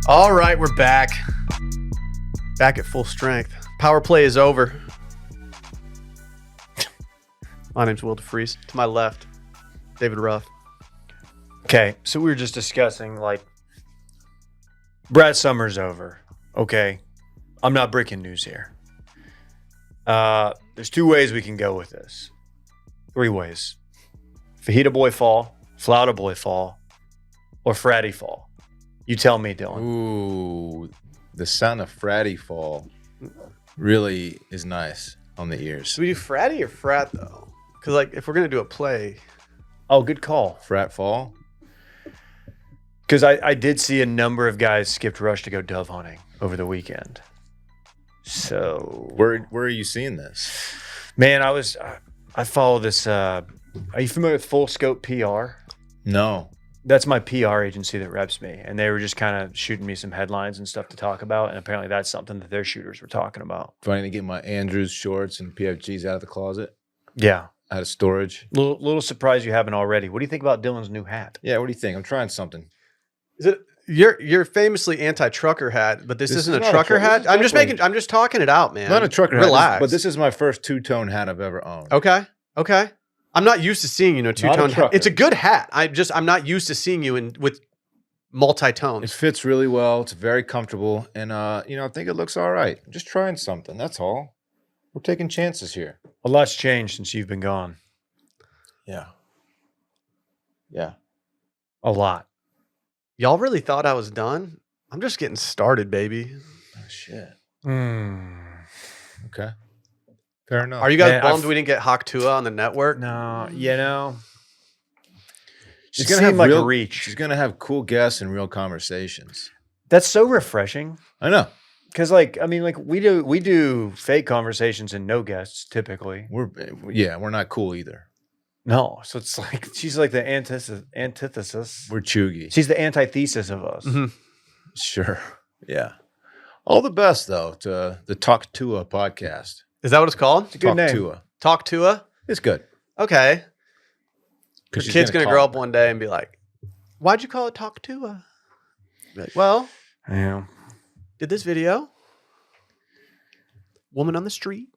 All right, we're back. Back at full strength. Power play is over. My name's Will DeFreeze. To my left, David Ruff. Okay, so we were just discussing, like, Brad Summer's over. Okay, I'm not breaking news here. There's two ways we can go with this. Three ways. Fajita boy fall, Flauta boy fall, or Fratty fall. You tell me, Dylan. Ooh, the sound of Fratty fall really is nice on the ears. Do we do fratty or frat, though? Because, like, if we're going to do a play. Oh, good call. Frat fall? Because I did see a number of guys skipped rush to go dove hunting over the weekend. So Where are you seeing this? man, I follow this. Are you familiar with Full Scope PR? No. That's my PR agency that reps me, and they were just kind of shooting me some headlines and stuff to talk about, and apparently that's something that their shooters were talking about. Do I need to get my Andrews shorts and PFGs out of the closet? Yeah. Out of storage? Little surprised you haven't already. What do you think about Dylan's new hat? Yeah, what do you think? I'm trying something. Is it you're famously anti-trucker hat, but this isn't a is not a trucker truck- hat? this is I'm just talking it out, man. Not a trucker Relax. hat, but this is my first two-tone hat I've ever owned. Okay. I'm not used to seeing you in a two-tone hat. trucker. It's a good hat. I'm not used to seeing you with It multi-tones. fits really well. It's very comfortable, and I think it looks all right. I'm just trying something. That's all. We're taking chances here. A lot's changed since you've been gone. Yeah. Yeah. A lot. Y'all really thought I was done? I'm just getting started, baby. Oh shit. Okay. Fair enough. Are you guys Man, bummed we didn't get Hawk Tua on the network? No, She's it gonna seemed have like a real reach. She's gonna have cool guests and real conversations. That's so refreshing. I know. Because, we do fake conversations and no guests typically. We're not cool either. No, so it's like she's like the antithesis. We're chuggy. She's the antithesis of us. Mm-hmm. Sure. Yeah. All the best though to the Talk Tua podcast. Is that what it's called? It's a good Talk name. Tua. Talk Tua? It's good. Okay. Your 'Cause she's kid's going to talk. grow up one day and be like, why'd you call it Talk Tua? Be like, well, Yeah. did this video. Woman on the street.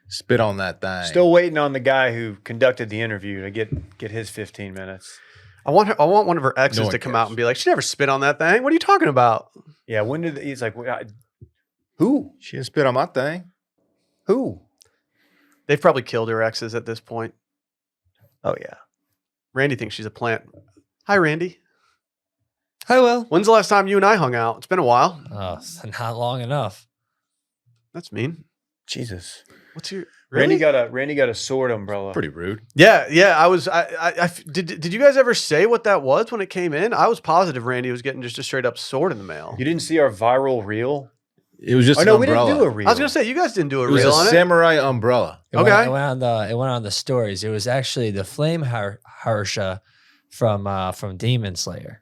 Spit on that thing. Still waiting on the guy who conducted the interview to get his 15 minutes. I want one of her exes No one to come cares. out and be like, she never spit on that thing. What are you talking about? Yeah, when did he's like, who? She didn't spit on my thing. Who? They've probably killed her exes at this point. Oh yeah. Randy thinks she's a plant. Hi, Randy. Hi, Will. When's the last time you and I hung out? It's been a while. Oh, not long enough. That's mean. Jesus. What's your Randy really? got a sword umbrella. Pretty rude. Yeah. Did you guys ever say what that was when it came in? I was positive Randy was getting just a straight up sword in the mail. You didn't see our viral reel? It was just Oh an no, we umbrella. didn't do a reel. I was gonna say you guys didn't do a It was reel a on it. samurai umbrella. It Okay. went on the stories. It was actually the Flame Harsha from Demon Slayer.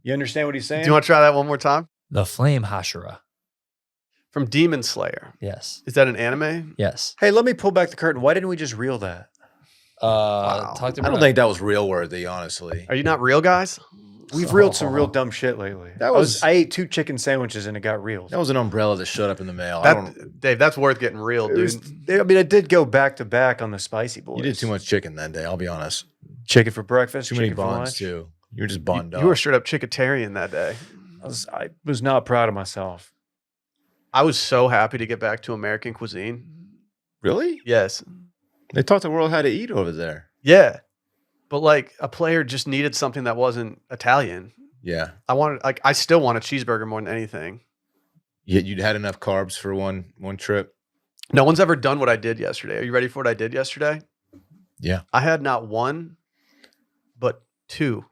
You understand what he's saying? Do you want to try that one more time? The Flame Hashira. From Demon Slayer. Yes. Is that an anime? Yes. Hey, let me pull back the curtain. Why didn't we just reel that? Talk to I don't Brad. think that was real worthy, honestly. Are you not real guys? We've reeled some real dumb shit lately. I ate 2 chicken sandwiches and it got reeled. That was an umbrella that showed up in the mail. I don't, Dave, that's worth getting real, dude. I did go back to back on the spicy boys. you did too much chicken that day, I'll be honest. chicken for breakfast, Too many chicken for buns, lunch. too. You were just bunned up. You were straight up chicketarian that day. I was not proud of myself. I was so happy to get back to American cuisine. Really? Yes. They taught the world how to eat over there. Yeah. But like a player just needed something that wasn't Italian. Yeah. I still want a cheeseburger more than anything. You'd had enough carbs for one trip. No one's ever done what I did yesterday. Are you ready for what I did yesterday? Yeah. I had not one, but 2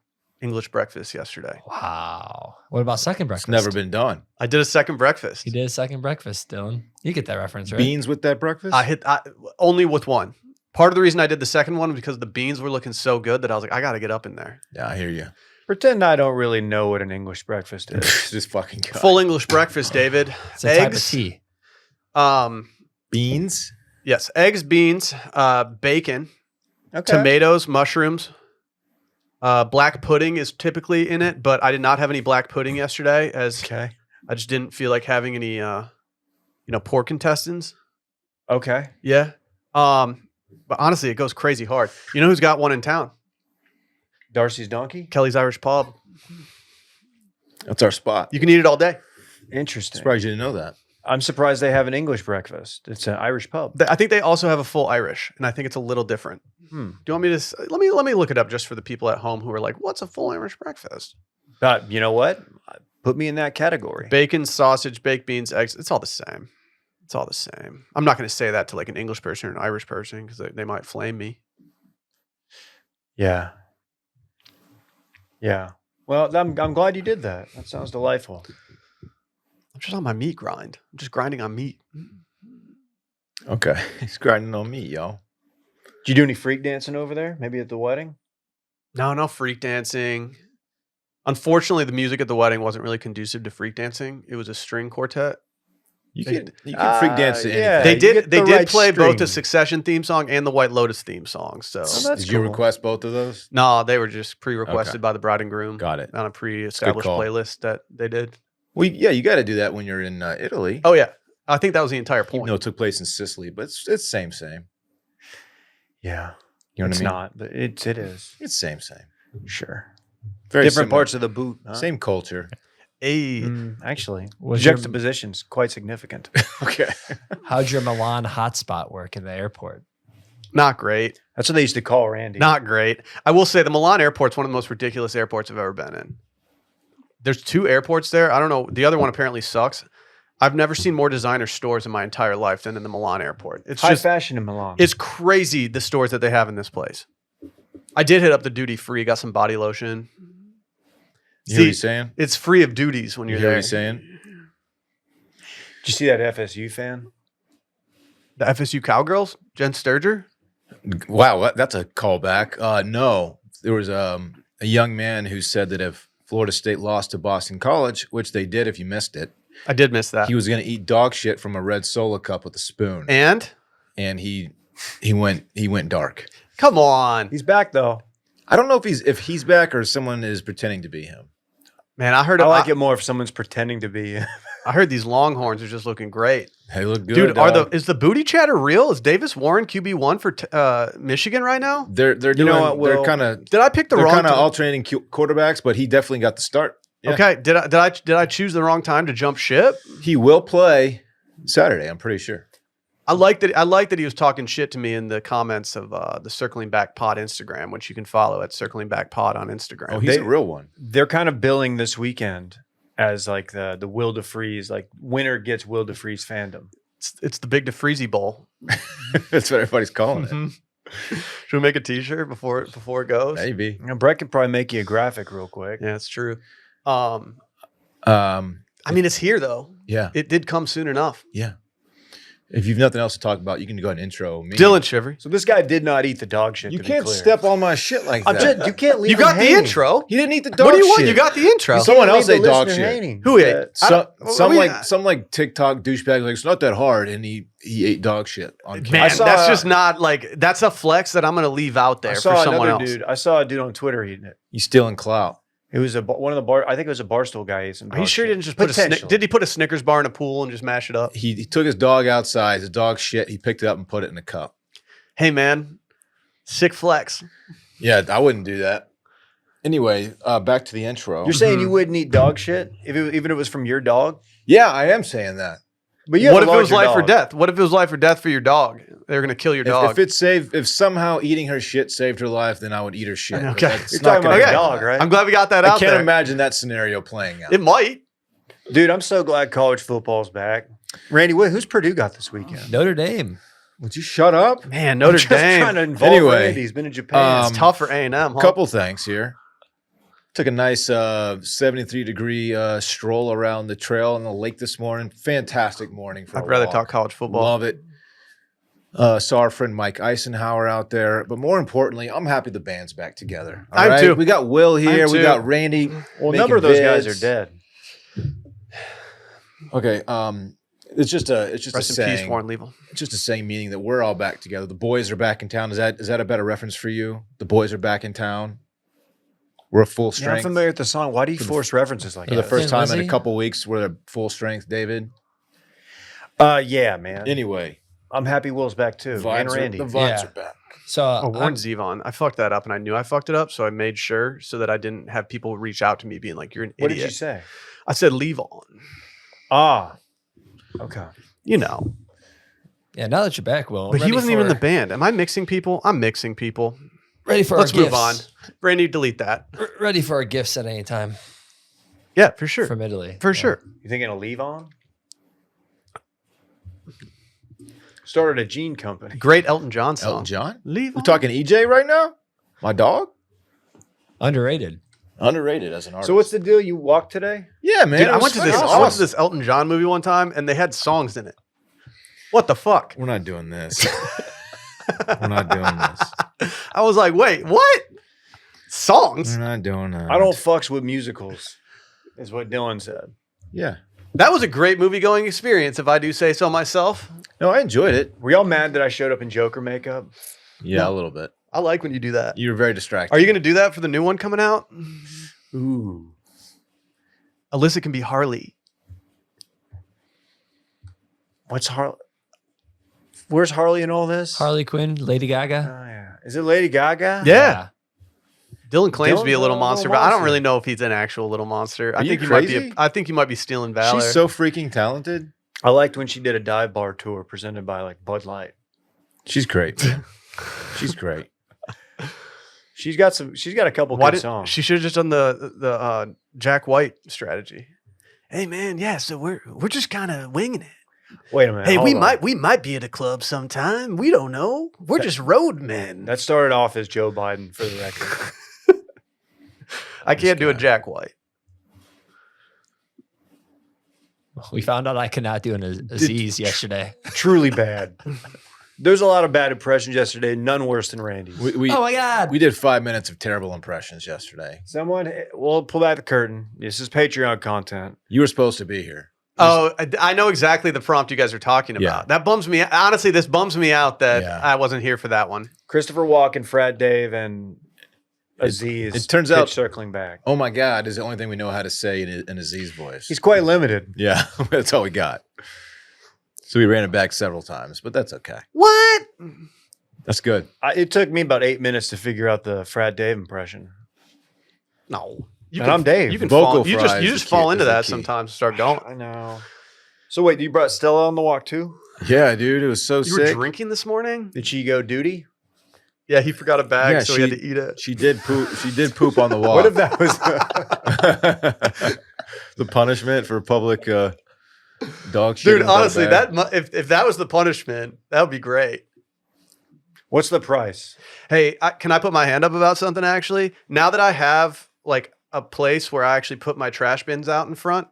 English breakfasts yesterday. Wow. What about second breakfast? It's never been done. I did a second breakfast. You did a second breakfast, Dylan. You get that reference, right? Beans with that breakfast? I only with one. Part of the reason I did the second one was because the beans were looking so good that I was like, I got to get up in there. Yeah, I hear you. Pretend I don't really know what an English breakfast is. Just fucking go. Full English breakfast, David. It's a type of Eggs. tea. Beans? Yes, eggs, beans, bacon, Okay. tomatoes, mushrooms, Black pudding is typically in it, but I did not have any black pudding yesterday, as Okay. I just didn't feel like having any, pork intestines. Okay. Yeah. But honestly, it goes crazy hard. You know who's got one in town? Darcy's Donkey? Kelly's Irish Pub. That's our spot. You can eat it all day. Interesting. Surprised you didn't know that. I'm surprised they have an English breakfast. It's an Irish pub. I think they also have a full Irish, and I think it's a little different. Do you want me to let me look it up just for the people at home who are like, "What's a full Irish breakfast?" You know what? Put me in that category. Bacon, sausage, baked beans, eggs. It's all the same. It's all the same. I'm not going to say that to like an English person or an Irish person because they might flame me. Yeah. Yeah. Well, I'm glad you did that. That sounds delightful. I'm just on my meat grind. I'm just grinding on meat. Okay. He's grinding on me, yo. Did you do any freak dancing over there? Maybe at the wedding? No freak dancing. Unfortunately, the music at the wedding wasn't really conducive to freak dancing. It was a string quartet. You can freak dance to anything. yeah. They you did get the right play both the string. Succession theme song and the White Lotus theme song. So that's Did you cool. request both of those? no, they were just pre-requested Okay. by the bride and groom Got it. on a pre-established call. playlist that they did. Well, yeah, you got to do that when you're in Italy. Oh yeah, I think that was the entire Even point. though it took place in Sicily, but it's same. Yeah. You know It's what I mean? not, but it is. It's same. Sure. Very Different similar. parts of the boot. Huh? Same culture. Hey, Actually, Was your- juxtaposition's quite significant. Okay. How'd your Milan hotspot work in the airport? not great. That's what they used to call Randy. Not great. I will say the Milan airport's one of the most ridiculous airports I've ever been in. There's 2 airports there. I don't know. The other one apparently sucks. I've never seen more designer stores in my entire life than in the Milan airport. It's High just fashion in Milan. it's crazy the stores that they have in this place. I did hit up the duty free, got some body lotion. You hear what See, he's saying? it's free of duties when You you're hear what there. he's saying? Did you see that FSU fan? The FSU Cowgirls, Jen Sturger. Wow, that's a callback. No, there was a young man who said that if Florida State lost to Boston College, which they did if you missed it, I did miss that. he was going to eat dog shit from a red Solo cup with a spoon. And And he went dark. come on, He's back though. I don't know if he's back or someone is pretending to be him. man! I heard I like it more if someone's pretending to be. I heard these Longhorns are just looking great. They look good, Dude, dog. is the booty chatter real? Is Davis Warren QB1 for Michigan right now? They're doing know what, they're Will? kind of Did I pick the they're wrong kind of time? alternating quarterbacks, but he definitely got the start. Yeah. Okay, did I choose the wrong time to jump ship? He will play Saturday, I'm pretty sure. I like that he was talking shit to me in the comments of the Circling Back Pod Instagram, which you can follow at Circling Back Pod on Instagram. Oh, he's a real one. They're kind of billing this weekend as like the Will DeFreeze, like winner gets Will DeFreeze fandom. It's the Big DeFreezy Bowl. That's what everybody's calling it. Mhm. Should we make a T-shirt before it goes? Maybe. You know, Brett could probably make you a graphic real quick. Yeah, it's true. Yeah. I mean, it's here though. Yeah. It did come soon enough. If you've nothing else to talk about, you can go ahead and intro me. Dylan Shivery. So this guy did not eat the dog shit. you to be can't clear. step on my shit like that. You can't leave. You him got the hanging. intro. He didn't eat the dog What do you want? shit. You got the intro. Someone Leave else the ate dog listener shit. hanging. Who ate? Some like TikTok douchebag like it's not that hard, and he ate dog shit on camera. Man, I saw- that's just not like that's a flex that I'm gonna leave out there I for saw someone another else. dude. I saw a dude on Twitter eating it. He's stealing clout. It was one of the bar. I think it was a Barstool guy. Ate some Are you dog sure he shit. didn't just put Potentially. did he put a Snickers bar in a pool and just mash it up? He took his dog outside. His dog shit. He picked it up and put it in a cup. Hey man, sick flex. Yeah, I wouldn't do that. Anyway, back to the intro. You're saying you wouldn't eat dog shit even if it was from your dog? Yeah, I am saying that. But you have What a if it was larger life or dog. death? What if it was life or death for your dog? They're gonna kill your dog. If somehow eating her shit saved her life, then I would eat her shit. But Okay. that's You're not talking gonna about your Okay. happen. dog, right? I'm glad we got that I out can't there. imagine that scenario playing out. It might. Dude, I'm so glad college football's back. Randy, who's Purdue got this weekend? Notre Dame. Would you shut up? Man, Notre Just trying to Dame. involve Anyway, Randy. He's been in Japan. It's tough for A&M. Huh? Couple things here. Took a nice 73-degree stroll around the trail on the lake this morning. Fantastic morning for I'd a rather walk. talk college football. Love it. Saw our friend Mike Eisenhower out there. But more importantly, I'm happy the band's back together. All I'm right? too. We got Will here. I'm We too. got Randy. well, a making number of those guys vids. are dead. Okay. It's just a Rest in saying. peace, Warren Leavell. It's just a saying, meaning that we're all back together. The boys are back in town. Is that a better reference for you? The boys are back in town. We're a full Yeah, I'm strength. familiar with the song. Why do you force references like For the that? first Thin time in Lizzy? a couple weeks, we're a full strength, David. Yeah, man. Anyway, I'm happy Will's back too. And Randy. the vibes Yeah. are back. So Oh, warn Zevon. I fucked that up, and I knew I fucked it up, so I made sure so that I didn't have people reach out to me being like, "You're an What idiot." did you say? I said, "Leave on." Ah. Okay. You know, yeah, now that you're back, Will, I'm but he ready wasn't even in for- the band. Am I mixing people? I'm mixing people. ready for Let's our move gifts. on. Brandy, delete that. Ready for our gifts at any time Yeah, for sure. from Italy. For Yeah. sure. You thinking of leave on? Started a jean company. Great Elton John song. Elton John? Leave We're on. talking EJ right now? My dog? Underrated. Underrated as an artist. So what's the deal? You walked today? Yeah, man. Dude, it I was went to this. fucking I went to awesome. this Elton John movie one time, and they had songs in it. What the fuck? We're not doing this. We're not doing this. I was like, wait, what? Songs? We're not doing that. I don't fucks with musicals, is what Dylan said. Yeah. That was a great movie going experience, if I do say so myself. No, I enjoyed it. Were y'all mad that I showed up in Joker makeup? Yeah, a little bit. I like when you do that. You were very distracted. Are you going to do that for the new one coming out? Ooh. Alyssa can be Harley. What's Harley? Where's Harley in all this? Harley Quinn, Lady Oh, Gaga. yeah. Is it Lady Gaga? Yeah. Dylan claims to be a Dylan's little a monster, little but I don't monster. really know if he's an actual little monster. Are I you think he might crazy? be. I think he might be stealing valor. She's so freaking talented. I liked when she did a dive bar tour presented by like Bud Light. She's great. She's great. She's got a couple Why good did songs. she should have just done the Jack White strategy? Hey man, yeah. So we're just kind of winging it. Wait a minute. Hey, hold on. we might be at a club sometime. We don't know. We're just road men. That started off as Joe Biden for the record. I can't do a guy. Jack White. We found out I could not do an Aziz yesterday. Truly bad. There's a lot of bad impressions yesterday, none worse than Randy's. We Oh my God. we did 5 minutes of terrible impressions yesterday. Someone, we'll pull back the curtain. This is Patreon content. You were supposed to be here. Oh, I know exactly the prompt you guys are talking about. Yeah. That bums me. Honestly, this bums me out that Yeah. I wasn't here for that one. Christopher Walken, Frat Dave, and Aziz. it turns pitch out- circling back. Oh my God is the only thing we know how to say in Aziz voice. He's quite limited. Yeah, that's all we got. So we ran it back several times, but that's okay. What? That's good. It took me about 8 minutes to figure out the Frat Dave impression. No. And I'm Dave. You can Vocal fall. You fry just is you the just key- fall is into the that key. sometimes. Start going. I know. So wait, you brought Stella on the walk too? Yeah, dude, it was so You were sick. drinking this morning? Did she go duty? Yeah, he forgot a bag, Yeah, so he had to eat it. She did poop. She did poop on the wall. What if that was the punishment for public dog shit? Dude, in the honestly, bag? if that was the punishment, that would be great. What's the price? Hey, can I put my hand up about something? Actually, now that I have like a place where I actually put my trash bins out in front,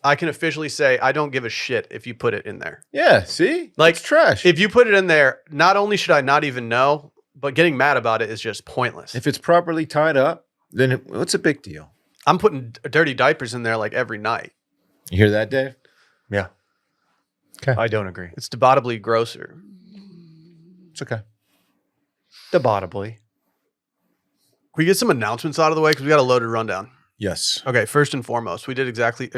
I can officially say I don't give a shit if you put it in there. Yeah, see, Like, it's trash. If you put it in there, not only should I not even know, but getting mad about it is just pointless. If it's properly tied up, then what's a big deal? I'm putting dirty diapers in there like every night. You hear that, Dave? Yeah. Okay. I don't agree. It's debatably grosser. It's okay. Debatably. Can we get some announcements out of the way? Because we got a loaded rundown. Yes. Okay, first and foremost, they did exactly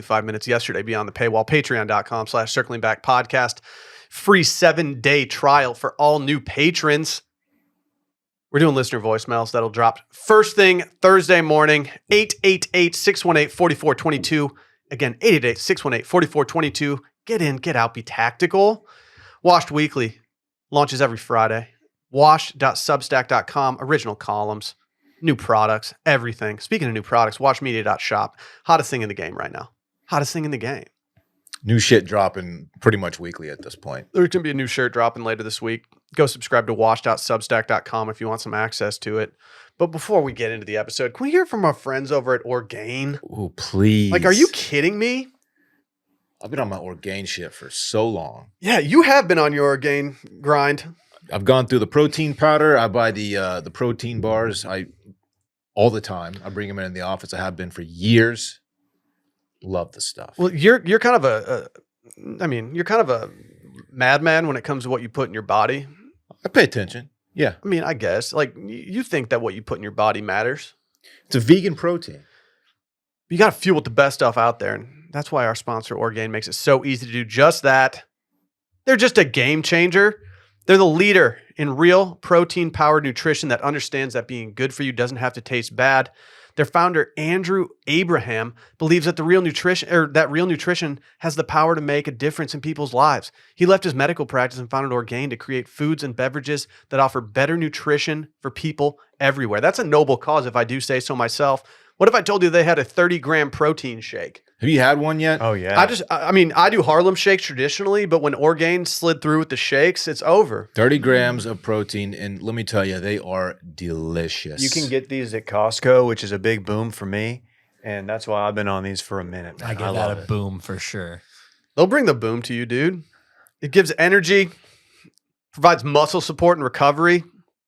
5 minutes yesterday beyond the paywall. Patreon.com/circling back podcast. Free 7-day trial for all new patrons. We're doing listener voicemails that'll drop first thing Thursday morning, 888-618-4422. Again, 888-618-4422. Get in, get out, be tactical. Washed Weekly launches every Friday. Wash.substack.com, original columns, new products, everything. Speaking of new products, washmedia.shop. Hottest thing in the game right now. Hottest thing in the game. New shit dropping pretty much weekly at this point. There's going to be a new shirt dropping later this week. Go subscribe to wash.substack.com if you want some access to it. But before we get into the episode, can we hear from our friends over at Orgain? Oh, please. Like, are you kidding me? I've been on my Orgain shit for so long. Yeah, you have been on your Orgain grind. I've gone through the protein powder. I buy the protein bars. All the time. I bring them in the office. I have been for years. Love the stuff. Well, you're kind of you're kind of a madman when it comes to what you put in your body. I pay attention. Yeah. I mean, I guess like you think that what you put in your body matters. It's a vegan protein. You got to fuel with the best stuff out there. And that's why our sponsor, Orgain, makes it so easy to do just that. They're just a game changer. They're the leader in real protein-powered nutrition that understands that being good for you doesn't have to taste bad. Their founder, Andrew Abraham, believes that real nutrition has the power to make a difference in people's lives. He left his medical practice and founded Orgain to create foods and beverages that offer better nutrition for people everywhere. That's a noble cause, if I do say so myself. What if I told you they had a 30-gram protein shake? Have you had one yet? Oh, yeah. I do Harlem shakes traditionally, but when Orgain slid through with the shakes, it's over. 30 grams of protein, and let me tell you, they are delicious. You can get these at Costco, which is a big boom for me. And that's why I've been on these for a minute. I give that a boom for sure. They'll bring the boom to you, dude. It gives energy, provides muscle support and recovery,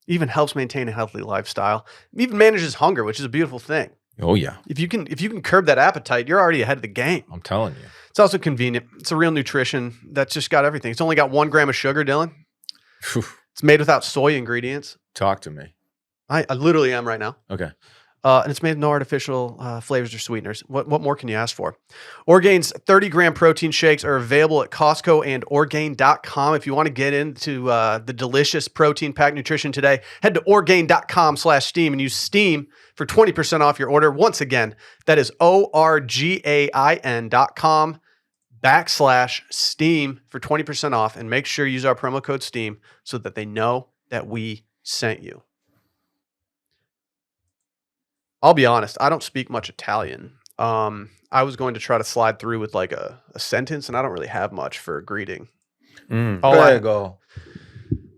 even helps maintain a healthy lifestyle, even manages hunger, which is a beautiful thing. Oh, yeah. If you can curb that appetite, you're already ahead of the game. I'm telling you. It's also convenient. It's a real nutrition that's just got everything. It's only got 1 gram of sugar, Dylan. Phew. It's made without soy ingredients. Talk to me. I literally am right now. Okay. And it's made with no artificial flavors or sweeteners. What more can you ask for? Orgain's 30-gram protein shakes are available at Costco and Orgain.com. If you want to get into the delicious protein-packed nutrition today, head to Orgain.com/steam and use STEAM for 20% off your order. Once again, that is Orgain.com/steam for 20% off. And make sure you use our promo code STEAM so that they know that we sent you. I'll be honest, I don't speak much Italian. I was going to try to slide through with like a sentence, and I don't really have much for a greeting. Prego.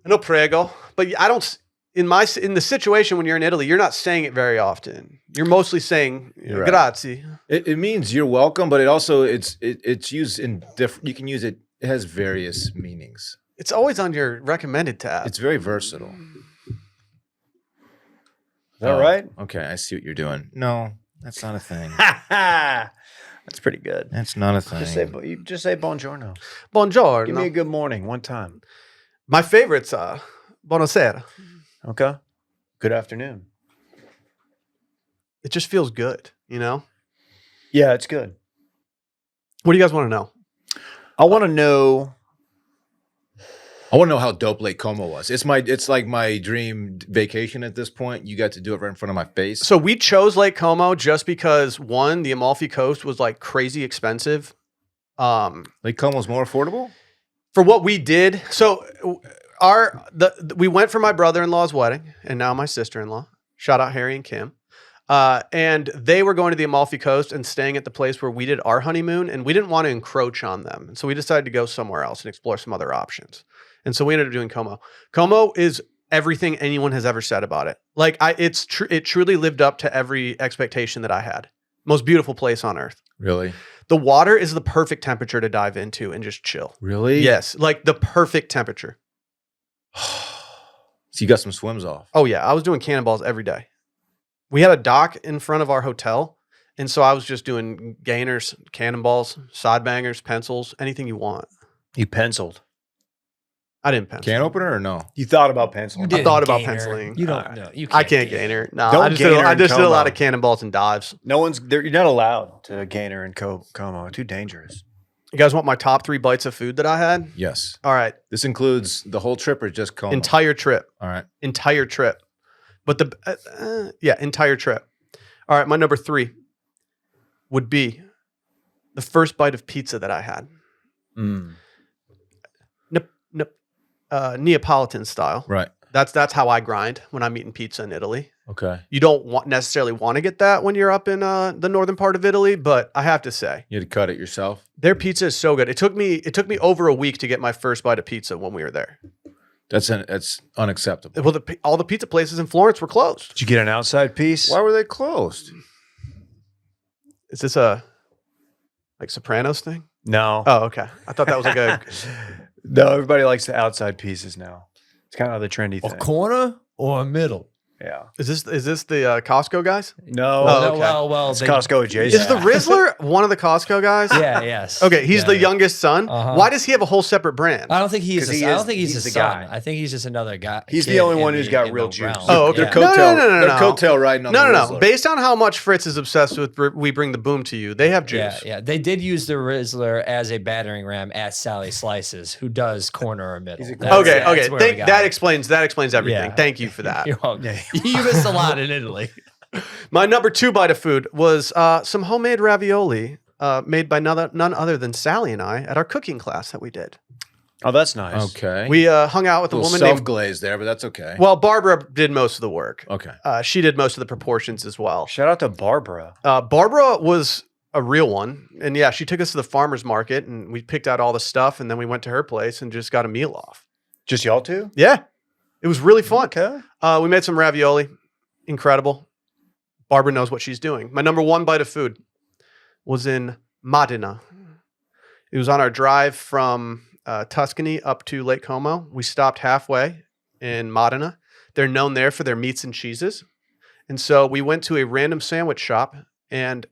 No prego, but I don't. In the situation when you're in Italy, you're not saying it very often. You're mostly saying You're right. grazie. It means you're welcome, but it's used in different. You can use it. It has various meanings. It's always on your recommended tab. It's very versatile. Is that right? Okay, I see what you're doing. No, that's not a thing. That's pretty good. That's not a thing. Just say buongiorno. Buongiorno. Give me a good morning one time. My favorite's buonasera. Okay. Good afternoon. It just feels good, you know? Yeah, it's good. What do you guys want to know? I want to know. I want to know how dope Lake Como was. It's like my dream vacation at this point. You got to do it right in front of my face. So we chose Lake Como just because, one, the Amalfi Coast was like crazy expensive. Lake Como's more affordable? For what we did. So we went for my brother-in-law's wedding and now my sister-in-law. Shout out Harry and Kim. And they were going to the Amalfi Coast and staying at the place where we did our honeymoon, and we didn't want to encroach on them. And so we decided to go somewhere else and explore some other options. And so we ended up doing Como. Como is everything anyone has ever said about it. Like it truly lived up to every expectation that I had. Most beautiful place on earth. Really? The water is the perfect temperature to dive into and just chill. Really? Yes, like the perfect temperature. So you got some swims off. Oh yeah, I was doing cannonballs every day. We had a dock in front of our hotel, and so I was just doing gainers, cannonballs, side bangers, pencils, anything you want. You penciled. I didn't pencil. Can opener or no? You thought about penciling. I thought about penciling. You don't know. You I can't gainer. No, Don't I just gainer in did a lot Como. of cannonballs and dives. No one's there. You're not allowed to gainer in Como. Too dangerous. You guys want my top 3 bites of food that I had? Yes. All right. This includes the whole trip or just Como? Entire trip. All right. Entire trip. But entire trip. All right. My number 3 would be the first bite of pizza that I had. Neapolitan style. Right. That's how I grind when I'm eating pizza in Italy. Okay. You don't necessarily want to get that when you're up in the northern part of Italy, but I have to say, You had to cut it yourself? their pizza is so good. It took me over a week to get my first bite of pizza when we were there. That's unacceptable. Well, all the pizza places in Florence were closed. Did you get an outside piece? Why were they closed? Is this a like Sopranos thing? No. Oh, okay. I thought that was like a No, everybody likes the outside pieces now. It's kind of the trendy A thing. corner or a middle? Yeah. Is this the Costco guys? No. Oh, no, okay. well, It's they- Costco adjacent. Is the Rizzler one of the Costco guys? Yeah, yes. Okay, he's the Yeah. youngest son. Uh-huh. Why does he have a whole separate brand? I don't think he's. 'Cause A, he I is- don't think he's he's a the son. guy. I think he's just another guy. He's the kid only in one who's got in real the juice. realm. Oh, They're okay. Yeah. No, no, They're no. coattail riding on No, the no, no. Rizzler. Based on how much Fritz is obsessed with We Bring the Boom to You, they have juice. Yeah, yeah. They did use the Rizzler as a battering ram at Sally Slices, who does corner or middle. He's a- That's- Okay, that's okay. where we got That it. explains everything. Yeah. Thank you for that. You're welcome. Yeah. You missed a lot in Italy. My number 2 bite of food was some homemade ravioli made by none other than Sally and I at our cooking class that we did. Oh, that's nice. Okay. We hung out with a a little woman named. self-glazed there, but that's okay. Well, Barbara did most of the work. Okay. She did most of the proportions as well. Shout out to Barbara. Barbara was a real one. And yeah, she took us to the farmer's market and we picked out all the stuff and then we went to her place and just got a meal off. Just y'all two? Yeah. It was really fun. Okay. We made some ravioli. Incredible. Barbara knows what she's doing. My number 1 bite of food was in Modena. It was on our drive from Tuscany up to Lake Como. We stopped halfway in Modena. They're known there for their meats and cheeses. And so we went to a random sandwich shop and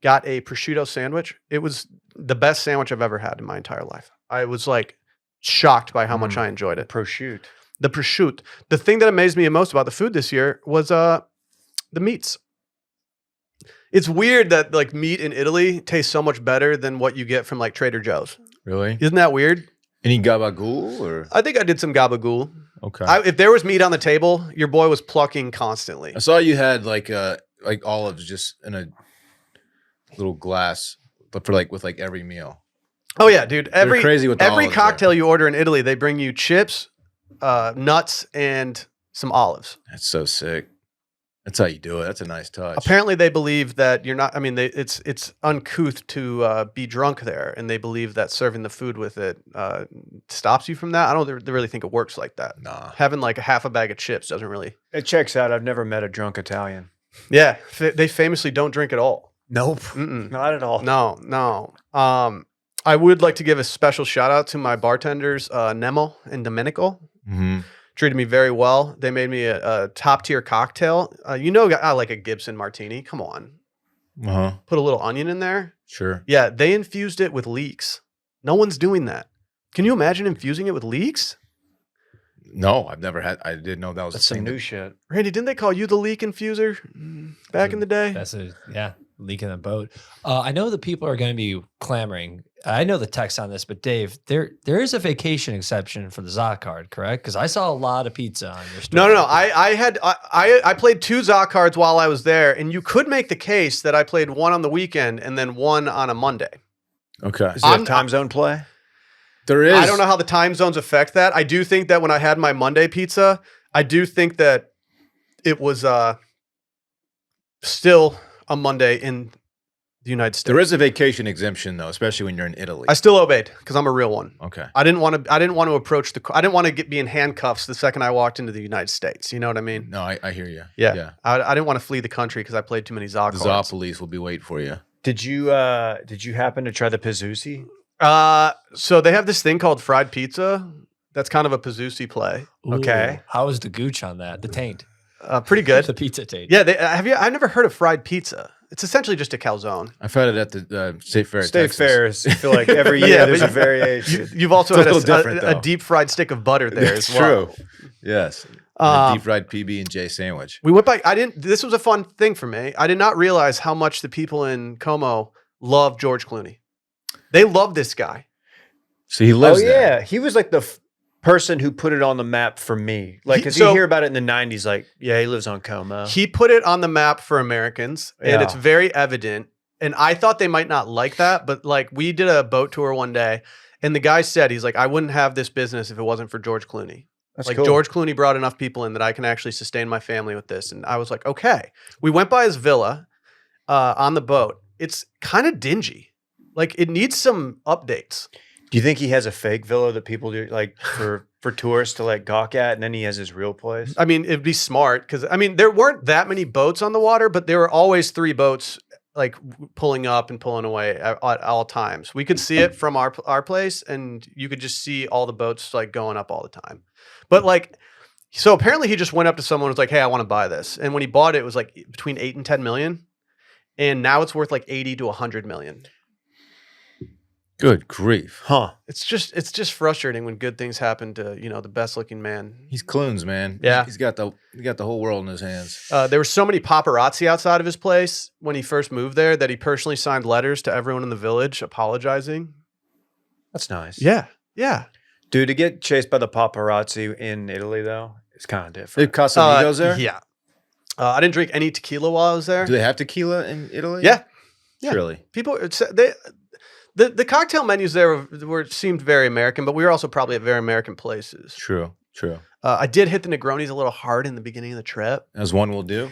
got a prosciutto sandwich. It was the best sandwich I've ever had in my entire life. I was like shocked by how much I enjoyed it. Prosciutto. The prosciutto. The thing that amazed me most about the food this year was the meats. It's weird that like meat in Italy tastes so much better than what you get from like Trader Joe's. Really? Isn't that weird? Any gabagool or? I think I did some gabagool. Okay. If there was meat on the table, your boy was plucking constantly. I saw you had like olives just in a little glass, but for like with like every meal. Oh yeah, dude. They're crazy with the every olives cocktail you order in Italy, they bring you chips, nuts, and some olives. That's so sick. That's how you do it. That's a nice touch. Apparently, they believe that you're not. I mean, it's uncouth to be drunk there, and they believe that serving the food with it stops you from that. I don't really think it works like that. Nah. Having like a half a bag of chips doesn't really. It checks out. I've never met a drunk Italian. Yeah, they famously don't drink at all. Nope. Mm-mm. Not at all. No. I would like to give a special shout out to my bartenders, Nemo and Domenico. Mm-hmm. Treated me very well. They made me a top tier cocktail. I like a Gibson martini. Come on. Uh-huh. Put a little onion in there. Sure. Yeah, they infused it with leeks. No one's doing that. Can you imagine infusing it with leeks? No, I've never had. I didn't know that was That's a some thing. new shit. Randy, didn't they call you the leek infuser back in the day? That's a leak in the boat. I know that people are going to be clamoring. I know the text on this, but Dave, there is a vacation exception for the Za card, correct? Because I saw a lot of pizza on your story. No. I played 2 Za cards while I was there, and you could make the case that I played one on the weekend and then one on a Monday. Okay. Is it a time zone play? There is. I don't know how the time zones affect that. I do think that when I had my Monday pizza, I do think that it was still a Monday in the United States. There is a vacation exemption though, especially when you're in Italy. I still obeyed because I'm a real one. Okay. I didn't want to approach I didn't want to be in handcuffs the second I walked into the United States. You know what I mean? No, I hear you. Yeah. I didn't want to flee the country because I played too many Za The cards. Za police will be waiting for you. Did you happen to try the Pizzuzi? So they have this thing called fried pizza. That's kind of a Pizzuzi play. Okay. How was the gooch on that? The taint. Pretty good. The pizza taint. Yeah. I've never heard of fried pizza. It's essentially just a calzone. I've had it at the State Fair. State Texas. fairs. I feel like every year Yeah, there's but a variation. You've also It's a had little different, a though. deep fried stick of butter there That's as well. true. Yes. Um, Deep fried PB and J sandwich. We went by. This was a fun thing for me. I did not realize how much the people in Como love George Clooney. They love this guy. So he Oh lives there. yeah, he was like the person who put it on the map for me. Like, because So- you hear about it in the '90s. Like, yeah, he lives on Como. He put it on the map for Americans, and Yeah. it's very evident. And I thought they might not like that, but like we did a boat tour one day, and the guy said, he's like, I wouldn't have this business if it wasn't for George Clooney. That's Like cool. George Clooney brought enough people in that I can actually sustain my family with this. And I was like, okay. We went by his villa on the boat. It's kind of dingy. Like it needs some updates. Do you think he has a fake villa that people do like for tourists to like gawk at, and then he has his real place? I mean, it'd be smart because I mean, there weren't that many boats on the water, but there were always 3 boats like pulling up and pulling away at all times. We could see it from our place, and you could just see all the boats like going up all the time. But like, So apparently he just went up to someone and was like, hey, I want to buy this. And when he bought it, it was like between 8 and 10 million. And now it's worth like 80 to 100 million. Good grief. Huh. It's just frustrating when good things happen to, the best looking man. He's Clunes, man. Yeah. He's got the whole world in his hands. There were so many paparazzi outside of his place when he first moved there that he personally signed letters to everyone in the village apologizing. That's nice. Yeah. Yeah. Dude, to get chased by the paparazzi in Italy, though, it's kind of They different. have Casamigos there? Yeah. I didn't drink any tequila while I was there. Do they have tequila in Italy? Yeah. Yeah. Really? People, the cocktail menus there seemed very American, but we were also probably at very American places. True. I did hit the Negronis a little hard in the beginning of the trip. As one will do.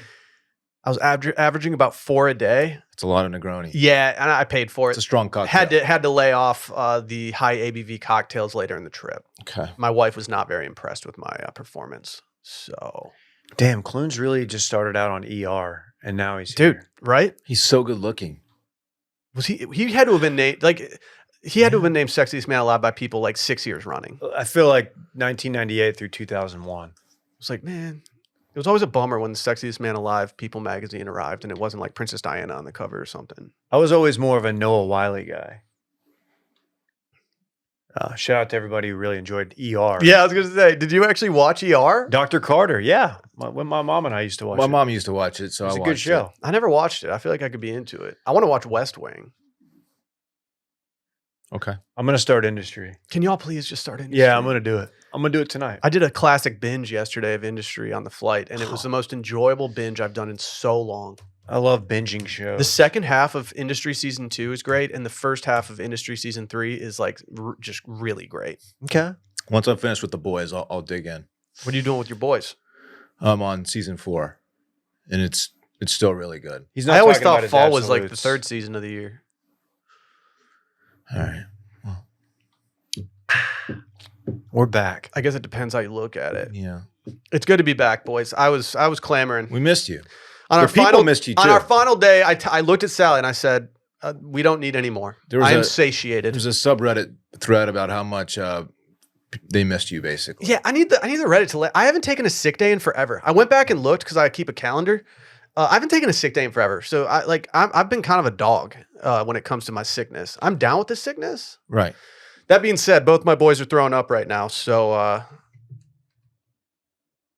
I was averaging about 4 a day. It's a lot of Negroni. Yeah, and I paid for It's a it. strong cocktail. Had to lay off the high ABV cocktails later in the trip. Okay. My wife was not very impressed with my performance. So, Damn, Clunes really just started out on ER, and now he's dude, here. right? He's so good looking. Was he had to have been named he had to have been named sexiest man alive by people like 6 years running. It I feel like 1998 through 2001. was like, man, it was always a bummer when the sexiest man alive People magazine arrived and it wasn't like Princess Diana on the cover or something. I was always more of a Noah Wiley guy. Shout out to everybody who really enjoyed ER. Yeah, I was gonna say, did you actually watch ER? Dr. Carter, yeah. When my mom and I used to watch My it. mom used to watch it, so It's I a watched good show. I never watched it. I feel like I could be into it. I want to watch West Wing. it. Okay. I'm going to start Industry. Can y'all please just start Industry? Yeah, I'm going to do it. I'm going to do it tonight. I did a classic binge yesterday of Industry on the flight, and it was the most enjoyable binge I've done in so long. I love binging shows. The second half of Industry Season 2 is great, and the first half of Industry Season 3 is like just really great. Okay. Once I'm finished with the boys, I'll dig in. What are you doing with your boys? I'm on season 4, and it's still really good. He's I always talking about thought his fall was like the absolutes. third season of the year. All right. We're back. I guess it depends how you look at it. Yeah. It's good to be back, boys. I was clamoring. We missed you. On our The people final missed you, on too. our final day, I looked at Sally and I said, "We don't need any more. There was I am a- satiated." There's a subreddit thread about how much they missed you, basically. Yeah, I need the Reddit to let. I haven't taken a sick day in forever. I went back and looked because I keep a calendar. I haven't taken a sick day in forever, so I've been kind of a dog when it comes to my sickness. I'm down with this sickness. Right. That being said, both my boys are throwing up right now, so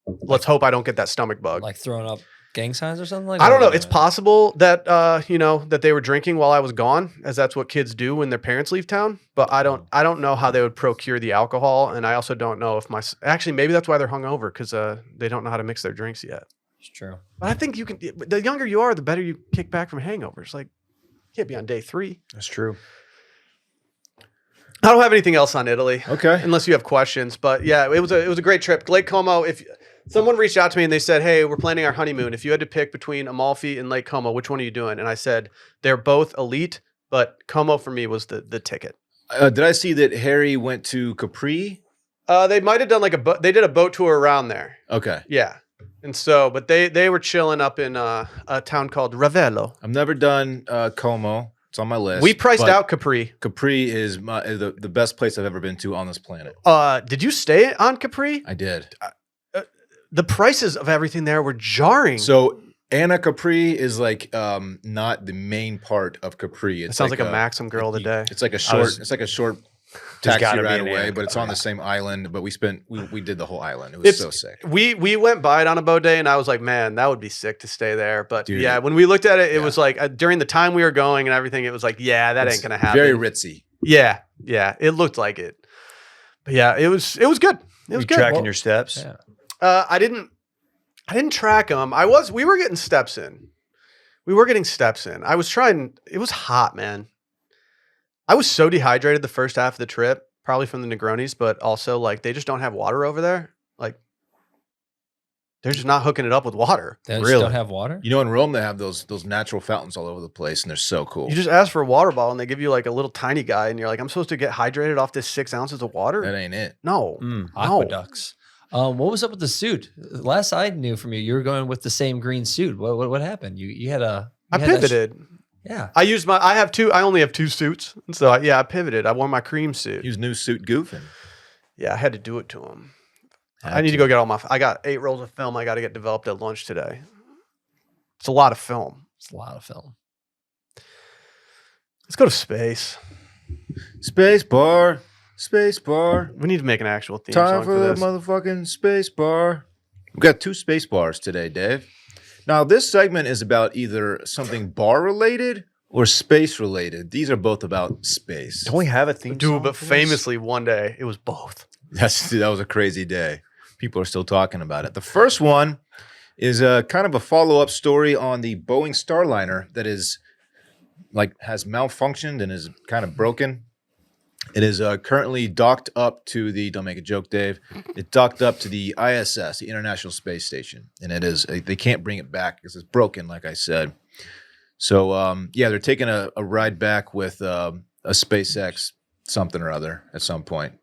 let's hope I don't get that stomach bug. Like throwing up gang signs or something like I that? don't know. It's possible that that they were drinking while I was gone, as that's what kids do when their parents leave town. But I don't know how they would procure the alcohol, and I also don't know if actually maybe that's why they're hungover because they don't know how to mix their drinks yet. It's true. But I think you can. The younger you are, the better you kick back from hangovers. Like, you can't be on day 3. That's true. I don't have anything else on Italy. Okay. Unless you have questions, but yeah, it was a great trip. Lake Como. If someone reached out to me and they said, "Hey, we're planning our honeymoon. If you had to pick between Amalfi and Lake Como, which one are you doing?" And I said, "They're both elite, but Como for me was the ticket." Did I see that Harry went to Capri? They might have done like they did a boat tour around there. Okay. Yeah, and so, but they were chilling up in a town called Ravello. I've never done Como. It's on my list. We priced but out Capri. Capri is the best place I've ever been to on this planet. Did you stay on Capri? I did. The prices of everything there were jarring. So Anna Capri is like not the main part of Capri. It sounds like a Maxim girl of the day. It's like a short. It's like a short taxi gotta be ride an away, Anna but it's Capri. on the same island. But we did the whole island. It was so sick. We went by it on a boat day, and I was like, man, that would be sick to stay there. But Dude, yeah, when we looked at it, it yeah. was like during the time we were going and everything, it was like, yeah, that It's ain't gonna happen. Very ritzy. Yeah, it looked like it. But yeah, it was good. It was You good. tracking your steps? Yeah. I didn't track them. We were getting steps in. I was trying. It was hot, man. I was so dehydrated the first half of the trip, probably from the Negronis, but also like they just don't have water over there. Like they're just not hooking it up with water. They just Really? don't have water? You know, in Rome they have those natural fountains all over the place, and they're so cool. You just ask for a water bottle and they give you like a little tiny guy, and you're like, I'm supposed to get hydrated off this 6 ounces of water? That ain't it. No. Mm. Aqueducts. What was up with the suit? Last I knew from you, you were going with the same green suit. What happened? You had a. I pivoted. Yeah. I only have 2 suits. And so I pivoted. I wore my cream suit. He was new suit goofing. Yeah, I had to do it to him. I need to go get all my. I got 8 rolls of film. I got to get developed at lunch today. It's a lot of film. It's a lot of film. Let's go to space. Space bar. Space bar. We need to make an actual theme Time song for for the this. motherfucking space bar. We've got 2 space bars today, Dave. Now, this segment is about either something bar related or space related. These are both about space. Don't we have a theme song Dude, but for this? famously one day it was both. That was a crazy day. People are still talking about it. The first one is kind of a follow-up story on the Boeing Starliner that is has malfunctioned and is kind of broken. It is currently docked up to the, don't make a joke, Dave, it docked up to the ISS, the International Space Station. And it is, they can't bring it back because it's broken, like I said. So, they're taking a ride back with a SpaceX something or other at some point.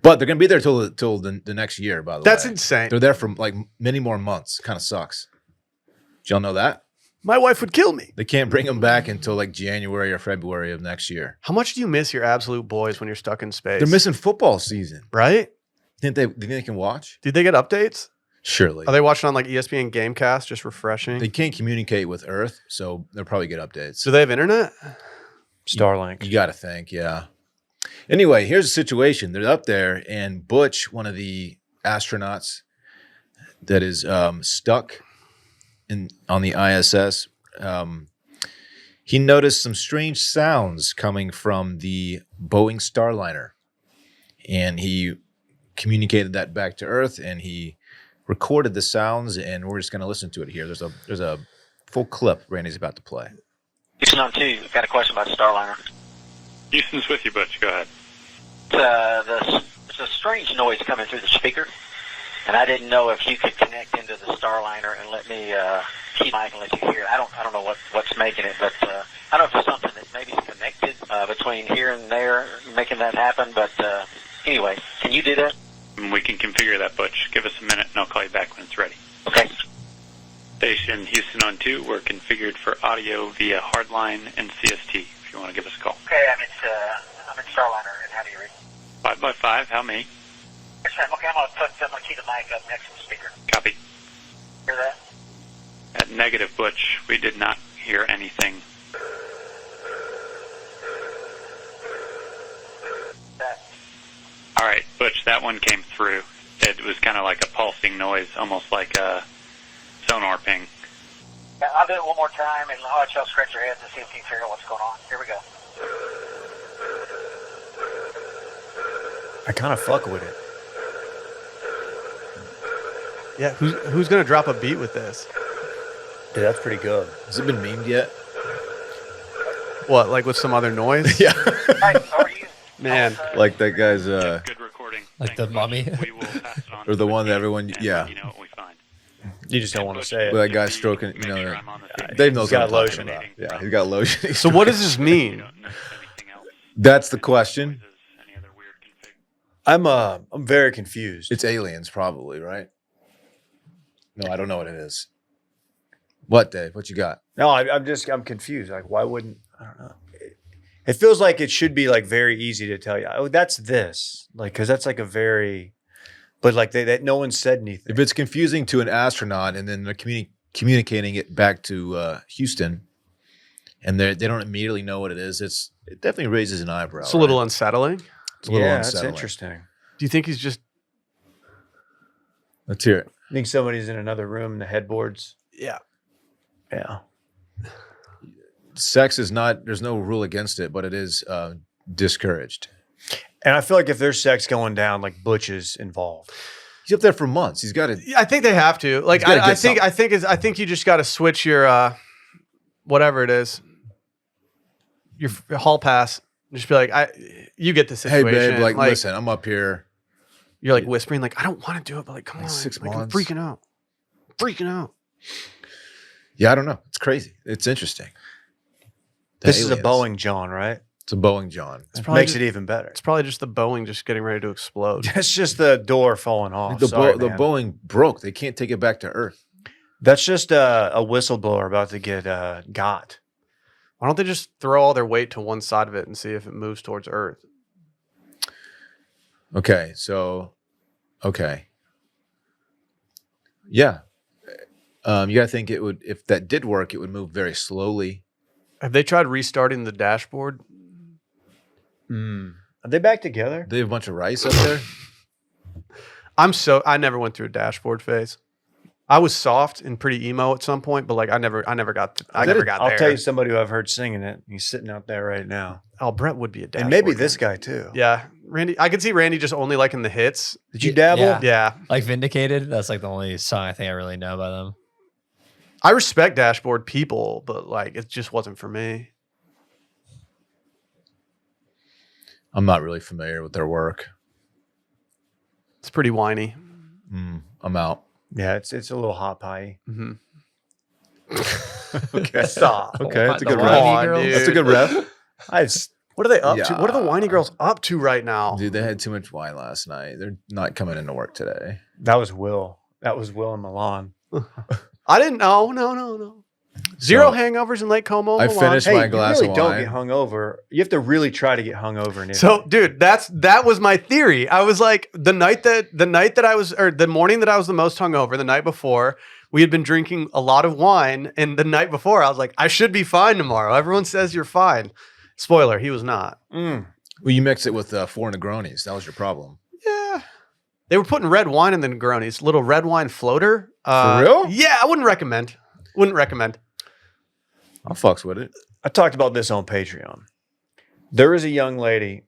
But they're going to be there till the next year, by the way. That's insane. They're there for like many more months. Kind of sucks. Did y'all know that? My wife would kill me. They can't bring them back until like January or February of next year. How much do you miss your absolute boys when you're stuck in space? They're missing football season. right? Do you think they can watch? Did they get updates? Surely. Are they watching on like ESPN Gamecast, just refreshing? They can't communicate with Earth, so they'll probably get updates. Do they have internet? Starlink. You got to think, yeah. Anyway, here's the situation. They're up there, and Butch, one of the astronauts that is stuck on the ISS, he noticed some strange sounds coming from the Boeing Starliner, and he communicated that back to Earth, and he recorded the sounds, and we're just going to listen to it here. There's a full clip Randy's about to play. Houston on 2, got a question about the Starliner. Houston's with you, Butch. Go ahead. There's a strange noise coming through the speaker, and I didn't know if you could connect into the Starliner and let me keep mic and let you hear it. I don't know what's making it, but I don't know if there's something that maybe is connected between here and there, making that happen. But anyway, can you do that? We can configure that, Butch. Give us a minute, and I'll call you back when it's ready. Okay. Station Houston on 2, we're configured for audio via hardline and CST, if you want to give us a call. Okay, I'm in Starliner, and how do you read? 5x5, how many? Yes, ma'am. Okay, I'm gonna keep the mic up next to the speaker. Copy. Hear that? At negative, Butch, we did not hear anything. That. All right, Butch, that one came through. It was kind of like a pulsing noise, almost like a sonar ping. Yeah, I'll do it one more time, and I'll let y'all scratch your heads and see if you can figure out what's going on. Here we go. I kind of fuck with it. Yeah, who's gonna drop a beat with this? Dude, that's pretty good. Has it been memed yet? What, like with some other noise? Yeah. Right, how are you? Man, Like that guy's, Good recording. Like Thanks, the mummy? Butch. We will pass it on or to the one that team, everyone, and yeah. You know what we find. You just don't want to Butch, say it. Well, that guy's stroking, make sure I'm on the same Dave page. knows He's got what I'm talking lotion. about. Yeah, he's got lotion. so what does this You mean? don't notice anything else? That's the question. Noises, any other weird config? I'm very confused. It's aliens, probably, right? No, I don't know what it is. What, Dave? What you got? No, I'm confused. Like, why wouldn't, I don't know. It feels like it should be like very easy to tell you. Oh, that's this. Like, cause that's like a very, but like that no one said anything. If it's confusing to an astronaut and then they're communicating it back to Houston, and they don't immediately know what it is, it definitely raises an eyebrow. It's a little right? unsettling. It's a little Yeah, that's unsettling. interesting. Do you think he's just? Let's hear it. I think somebody's in another room and the headboards. Yeah. Yeah. Sex is not. There's no rule against it, but it is discouraged. And I feel like if there's sex going down, like Butch is involved. He's up there for months. He's got to. I think they have to. Like, He's gotta I get think you just got to switch your whatever it is, your hall pass. Just be like, you get the Hey, situation. babe. Like, listen, I'm up here. You're like whispering, like, I don't want to do it, but like, come Like on, 6 like, I'm months. freaking out, freaking out. Yeah, I don't know. It's crazy. It's interesting. The This is a aliens. Boeing John, right? It's a Boeing John. It's probably Makes just, it even better. It's probably just the Boeing just getting ready to explode. That's just the door falling off. The Sorry, the man. Boeing broke. They can't take it back to Earth. That's just a whistleblower about to get got. Why don't they just throw all their weight to one side of it and see if it moves towards Earth? Okay, so, okay. Yeah. You gotta think it would. If that did work, it would move very slowly. Have they tried restarting the dashboard? Are they back together? They have a bunch of rice up there. I never went through a dashboard phase. I was soft and pretty emo at some point, but like I never got there. I'll tell you somebody who I've heard singing it. He's sitting out there right now. Oh, Brett would be a dashboard. And maybe guy. this guy too. Yeah, Randy. I could see Randy just only liking the hits. Did you dabble? Yeah. Yeah, Like Vindicated. That's like the only song I think I really know by them. I respect dashboard people, but like it just wasn't for me. I'm not really familiar with their work. It's pretty whiny. I'm out. Yeah, it's a little hot pie. Mm-hmm. Okay. Stop. Okay, that's a good The ref. whiny girls? dude. That's a good ref. What are they up to? Yeah. What are the whiny girls up to right now? Dude, they had too much wine last night. They're not coming into work today. That was Will. That was Will and Milan. I didn't know. No. Zero hangovers in Lake Como. I Milan. finished Hey, my you glass really of don't wine. get hungover. You have to really try to get hungover. In So, Italy. dude, that was my theory. I was like, the morning that I was the most hungover, the night before, we had been drinking a lot of wine, and the night before, I was like, I should be fine tomorrow. Everyone says you're fine. Spoiler, he was not. Well, you mix it with 4 Negronis. That was your problem. Yeah. They were putting red wine in the Negronis, little red wine floater. For real? Yeah, I wouldn't recommend. I'll fucks with it. I talked about this on Patreon. There was a young lady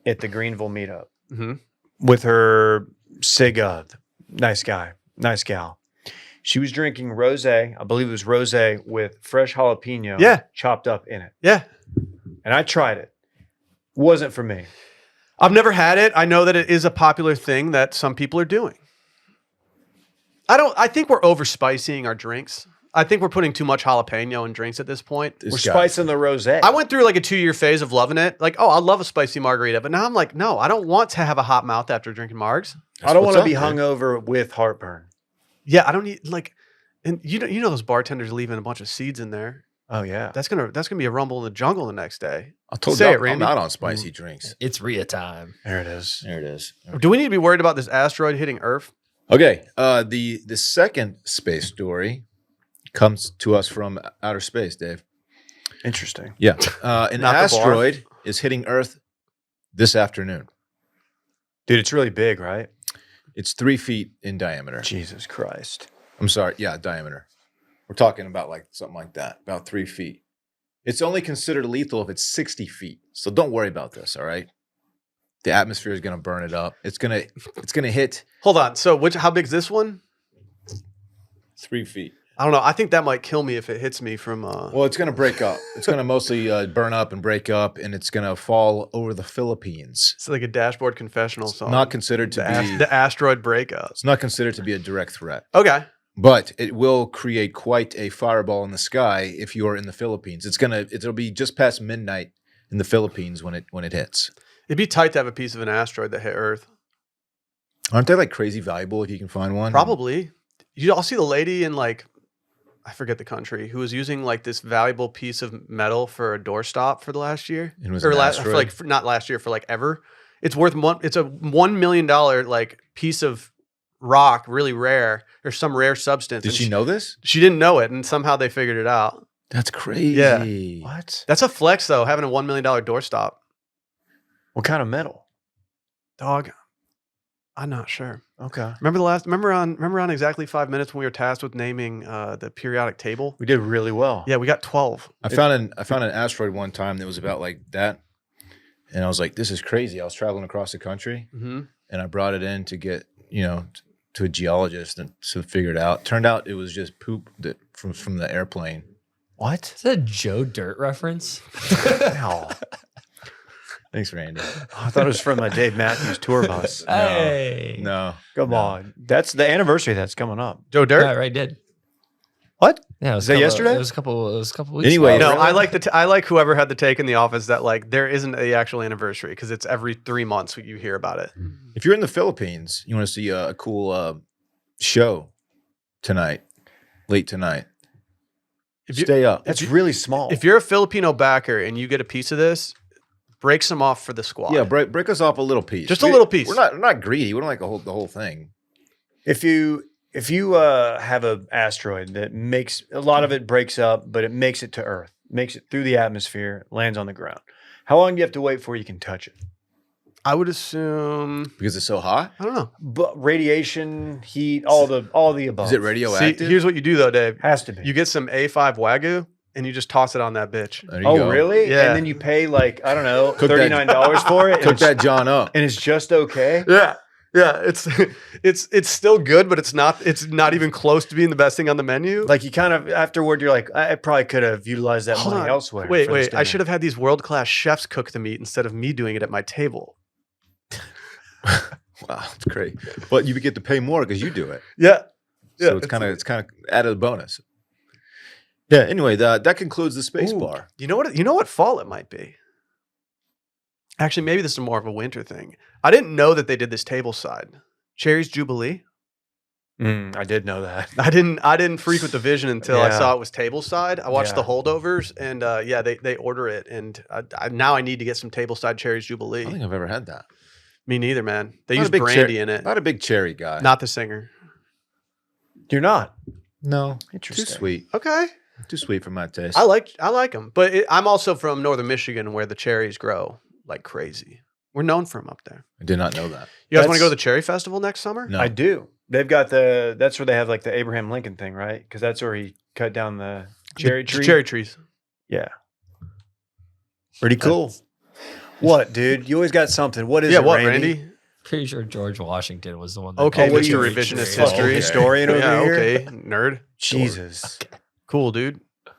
at the Greenville meetup Mhm. with her Sigurd. Nice guy, nice gal. She was drinking rosé. I believe it was rosé with fresh jalapeno Yeah. chopped up in it. Yeah. And I tried it. Wasn't for me. I've never had it. I know that it is a popular thing that some people are doing. I think we're overspicing our drinks. I think we're putting too much jalapeno in drinks at this point. We're spicing the rosé. I went through like a 2-year phase of loving it. Like, oh, I love a spicy margarita. But now I'm like, no, I don't want to have a hot mouth after drinking margs. I don't want to what's be up, dude. hungover with heartburn. Yeah, I don't need like, and you know those bartenders leaving a bunch of seeds in there. Oh yeah. That's gonna be a rumble in the jungle the next day. I told Say you it, Randy. I'm not on spicy drinks. It's Rhea time. There it is. There it is. Do we need to be worried about this asteroid hitting Earth? Okay. The second space story comes to us from outer space, Dave. Interesting. Yeah. An Not the asteroid is hitting Earth this afternoon. Dude, it's really big, right? It's 3 feet in diameter. Jesus Christ. I'm sorry. Yeah, diameter. We're talking about like something like that, about 3 feet. It's only considered lethal if it's 60 feet. So don't worry about this. All right. The atmosphere is going to burn it up. It's going to hit Hold on. So how big's this one? 3 feet. I don't know. I think that might kill me if it hits me from. Well, it's going to break up. It's going to mostly burn up and break up, and it's going to fall over the Philippines. It's like a dashboard confessional song. Not considered to be. the asteroid breakup. It's not considered to be a direct threat, Okay. but it will create quite a fireball in the sky if you're in the Philippines. It'll be just past midnight in the Philippines when it hits. It'd be tight to have a piece of an asteroid that hit Earth. Aren't they like crazy valuable if you can find one? Probably. I'll see the lady in like, I forget the country, who was using like this valuable piece of metal for a doorstop for the last year. It was or an for asteroid? like not last year, for like ever. It's worth it's a $1 million like piece of rock, really rare, or some rare substance. Did and she know this? She didn't know it, and somehow they figured it out. That's crazy. What? That's a flex though, having a $1 million doorstop. What kind of metal? Dog, I'm not sure. Okay. Remember on exactly 5 minutes when we were tasked with naming the periodic table? We did really well. Yeah, we got 12. I found an asteroid one time that was about like that, and I was like, "This is crazy." I was traveling across the country, Mm-hmm. and I brought it in to get to a geologist and to figure it out. Turned out it was just poop that from the airplane. What? Is that a Joe Dirt reference? No. Thanks, Randy. I thought it was from a Dave Matthews tour bus. Hey. No, Come on. That's the anniversary that's coming up. Joe Dirt. Yeah, right, did. What? Yeah, it was Is that yesterday? It was a couple weeks Anyway, ago. No, really? I like whoever had the take in the office that like there isn't the actual anniversary because it's every 3 months you hear about it. if you're in the Philippines, you want to see a cool show tonight, late tonight. If you- Stay up. That's really small. If you're a Filipino backer and you get a piece of this, break some off for the squad. Yeah, break us off a little piece. Just a little piece. We're not greedy. We don't like the whole thing. If you if you have an asteroid that makes a lot of it breaks up, but it makes it to Earth, makes it through the atmosphere, lands on the ground. How long do you have to wait before you can touch it? I would assume. Because it's so hot? I don't know. But radiation, heat, all the above. Is it See, radioactive? here's what you do though, Dave. Has to be. You get some A5 Wagyu and you just toss it on that bitch. There you Oh, go. really? Yeah. And then you pay like, I don't know, Cook that- $39 for it. Cook that John up. And it's just okay. Yeah. Yeah, it's still good, but it's not even close to being the best thing on the menu. Like you kind of afterward, you're like, I probably could have utilized that Hold money on. elsewhere. Wait. I should have had these world-class chefs cook the meat instead of me doing it at my table. Wow, it's great. But you get to pay more because you do it. Yeah. So it's kind of added bonus. Yeah. Anyway, that concludes the space Ooh. bar. You know what fall it might be? Actually, maybe this is more of a winter thing. I didn't know that they did this table side. Cherry's Jubilee. I did know that. I didn't frequent the Vision until I Yeah. saw it was table side. I watched the Yeah. holdovers, and they order it, and now I need to get some table side Cherry's I Jubilee. don't think I've ever had that. Me neither, man. They Not use a big brandy in it. Not a big cherry guy. Not the singer. You're not. no. Too Interesting. sweet. Okay, Too sweet for my taste. I like them, but I'm also from northern Michigan, where the cherries grow like crazy. We're known for them up there. I did not know that. You guys want to go to That's- the Cherry Festival next summer? No. I do. They've got that's where they have like the Abraham Lincoln thing, right? Because that's where he cut down the cherry tree. Cherry trees. Yeah. Pretty cool. What, dude? You always got something. What is Yeah, it, what, Randy? Randy? Pretty sure George Washington was the one. That Okay, Oh, what Mr. are you, Revisionist fucking history. historian over Yeah, here? okay, nerd. Jesus. Cool, dude. Can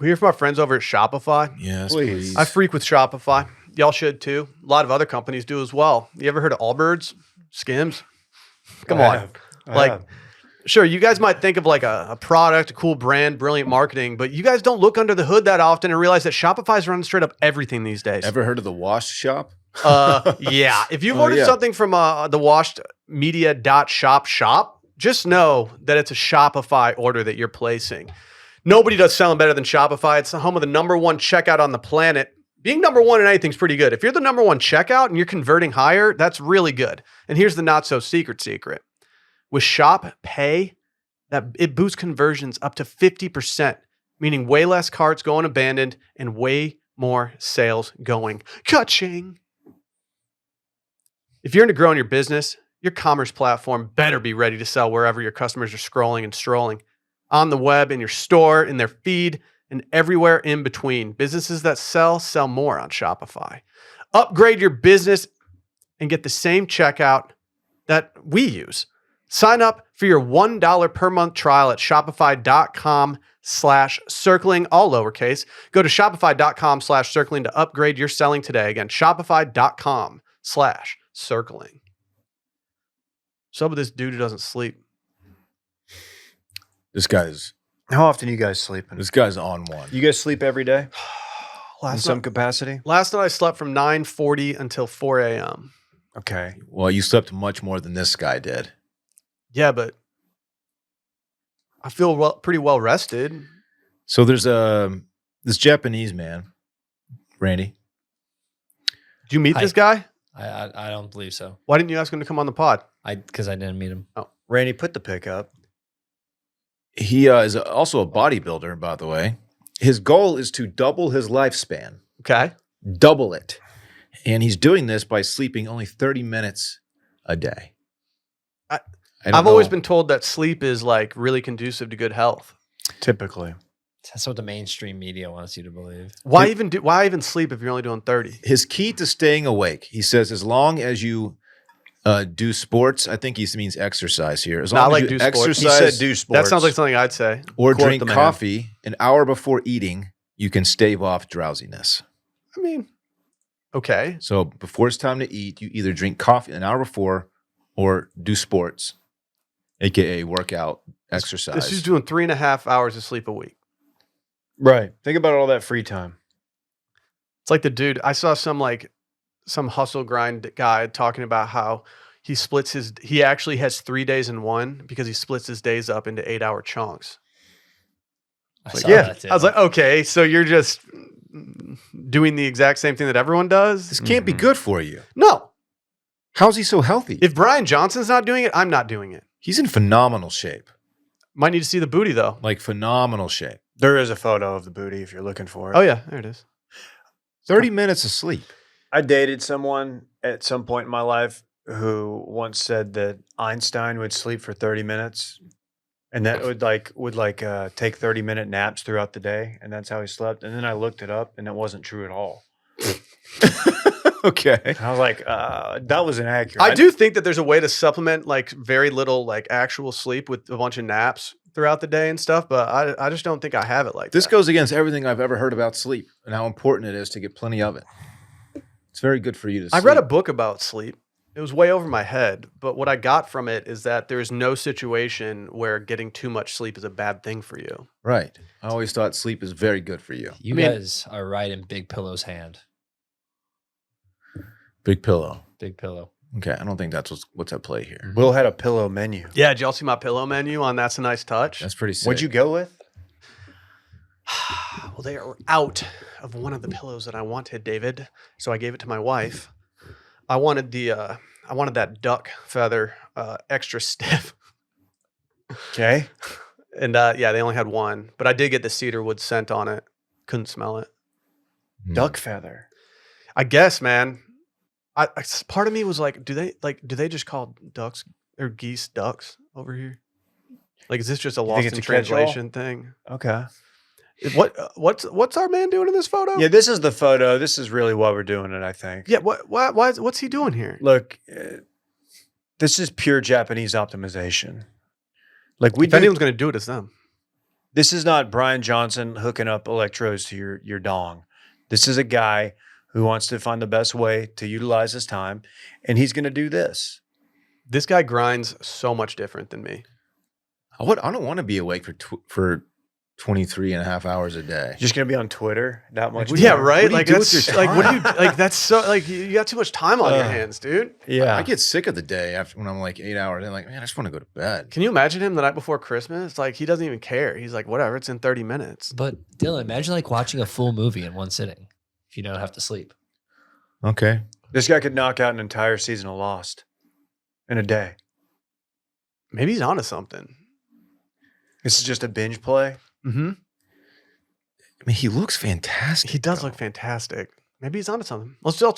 we hear from our friends over at Shopify? Yes, Please. please. I freak with Shopify. Y'all should too. A lot of other companies do as well. You ever heard of Allbirds? Skims? Come I on. have. I Like, have. sure, you guys might think of like a product, a cool brand, brilliant marketing, but you guys don't look under the hood that often and realize that Shopify's running straight up everything these days. Ever heard of the wash shop? Yeah. If you've Oh, ordered yeah. something from the washedmedia.shop, just know that it's a Shopify order that you're placing. Nobody does selling better than Shopify. It's the home of the #1 checkout on the planet. Being #1 in anything's pretty good. If you're the #1 checkout and you're converting higher, that's really good. And here's the not so secret. With Shop Pay, that it boosts conversions up to 50%, meaning way less carts going abandoned and way more sales going ka-ching. If you're into growing your business, your commerce platform better be ready to sell wherever your customers are scrolling and strolling. On the web, in your store, in their feed, and everywhere in between. Businesses that sell more on Shopify. Upgrade your business and get the same checkout that we use. Sign up for your $1 per month trial at shopify.com/circling, all lowercase. Go to shopify.com/circling to upgrade your selling today. Again, shopify.com/circling. So with this dude who doesn't sleep. This guy's How often are you guys sleeping? on one. You guys sleep every day in Last some night, capacity? last night I slept from 9:40 until 4 a.m. Okay. Well, you slept much more than this guy did. Yeah, but I feel pretty well rested. So there's this Japanese man, Randy. Did you meet Hi. this guy? I don't believe so. Why didn't you ask him to come on the pod? Because I didn't meet him. Randy, put the pic up. He is also a bodybuilder, by the way. His goal is to double his lifespan. Okay. Double it. And he's doing this by sleeping only 30 minutes a day. I don't I've always know. been told that sleep is like really conducive to good health. Typically. That's what the mainstream media wants you to believe. Why even sleep if you're only doing 30? His key to staying awake, he says, as long as you do sports, I think he means exercise here. As No, I long like as do you sports. exercise He said do sports. That sounds like something I'd say. or Quote drink the man. coffee an hour before eating, you can stave off drowsiness. I mean, okay. So before it's time to eat, you either drink coffee an hour before or do sports, aka workout, exercise. This is doing 3.5 hours of sleep a week. Right. Think about all that free time. It's like the dude, I saw some hustle grind guy talking about how he actually has 3 days in one because he splits his days up into 8-hour chunks. I Like, saw yeah. that too. I was like, okay, so you're just doing the exact same thing that everyone does? This can't be Mhm. good for you. No. How's he so healthy? If Brian Johnson's not doing it, I'm not doing it. He's in phenomenal shape. Might need to see the booty though. Like phenomenal shape. There is a photo of the booty if you're looking for it. Oh yeah, there it is. 30 minutes of sleep. I dated someone at some point in my life who once said that Einstein would sleep for 30 minutes and that would take 30-minute naps throughout the day, and that's how he slept. And then I looked it up and it wasn't true at all. Okay. And I was like, that was inaccurate. I do think that there's a way to supplement like very little like actual sleep with a bunch of naps throughout the day and stuff, but I just don't think I have it like This that. goes against everything I've ever heard about sleep and how important it is to get plenty of it. It's very good for you to I sleep. read a book about sleep. It was way over my head, but what I got from it is that there is no situation where getting too much sleep is a bad thing for you. Right. I always thought sleep is very good for you. You guys are right in Big Pillow's hand. Big pillow. Big Pillow. Okay. I don't think that's what's at play here. Will had a pillow menu. Yeah, did y'all see my pillow menu on That's a Nice Touch? That's pretty sick. What'd you go with? Well, they are out of one of the pillows that I wanted, David. So I gave it to my wife. I wanted that duck feather, extra stiff. Okay. And yeah, they only had one, but I did get the cedarwood scent on it. Couldn't smell it. Duck feather. I guess, man. Part of me was like, do they just call ducks or geese ducks over here? Like, is this just a think lost it's in a catch-all? translation thing? Okay. What's our man doing in this photo? Yeah, this is the photo. This is really why we're doing it, I think. Yeah. What's he doing here? Look, this is pure Japanese optimization. Like If anyone's gonna do it, it's them. this is not Brian Johnson hooking up electrodes to your dong. This is a guy who wants to find the best way to utilize his time, and he's going to do this. This guy grinds so much different than me. I don't want to be awake for 23 and a half hours a day. Just going to be on Twitter that much. Yeah, more. right. What do you Like do with that's your like what do you time? like? That's so like you got too much time on your hands, dude. Yeah. I get sick of the day after when I'm like 8 hours. I'm like, man, I just want to go to bed. Can you imagine him the night before Christmas? Like he doesn't even care. He's like, whatever, it's in 30 minutes. But Dylan, imagine like watching a full movie in one sitting if you don't have to sleep. Okay. This guy could knock out an entire season of Lost in a day. Maybe he's onto something. This is just a binge play. Mm-hmm. I mean, he looks fantastic. He does though. look fantastic. Maybe he's onto something. Let's sorry,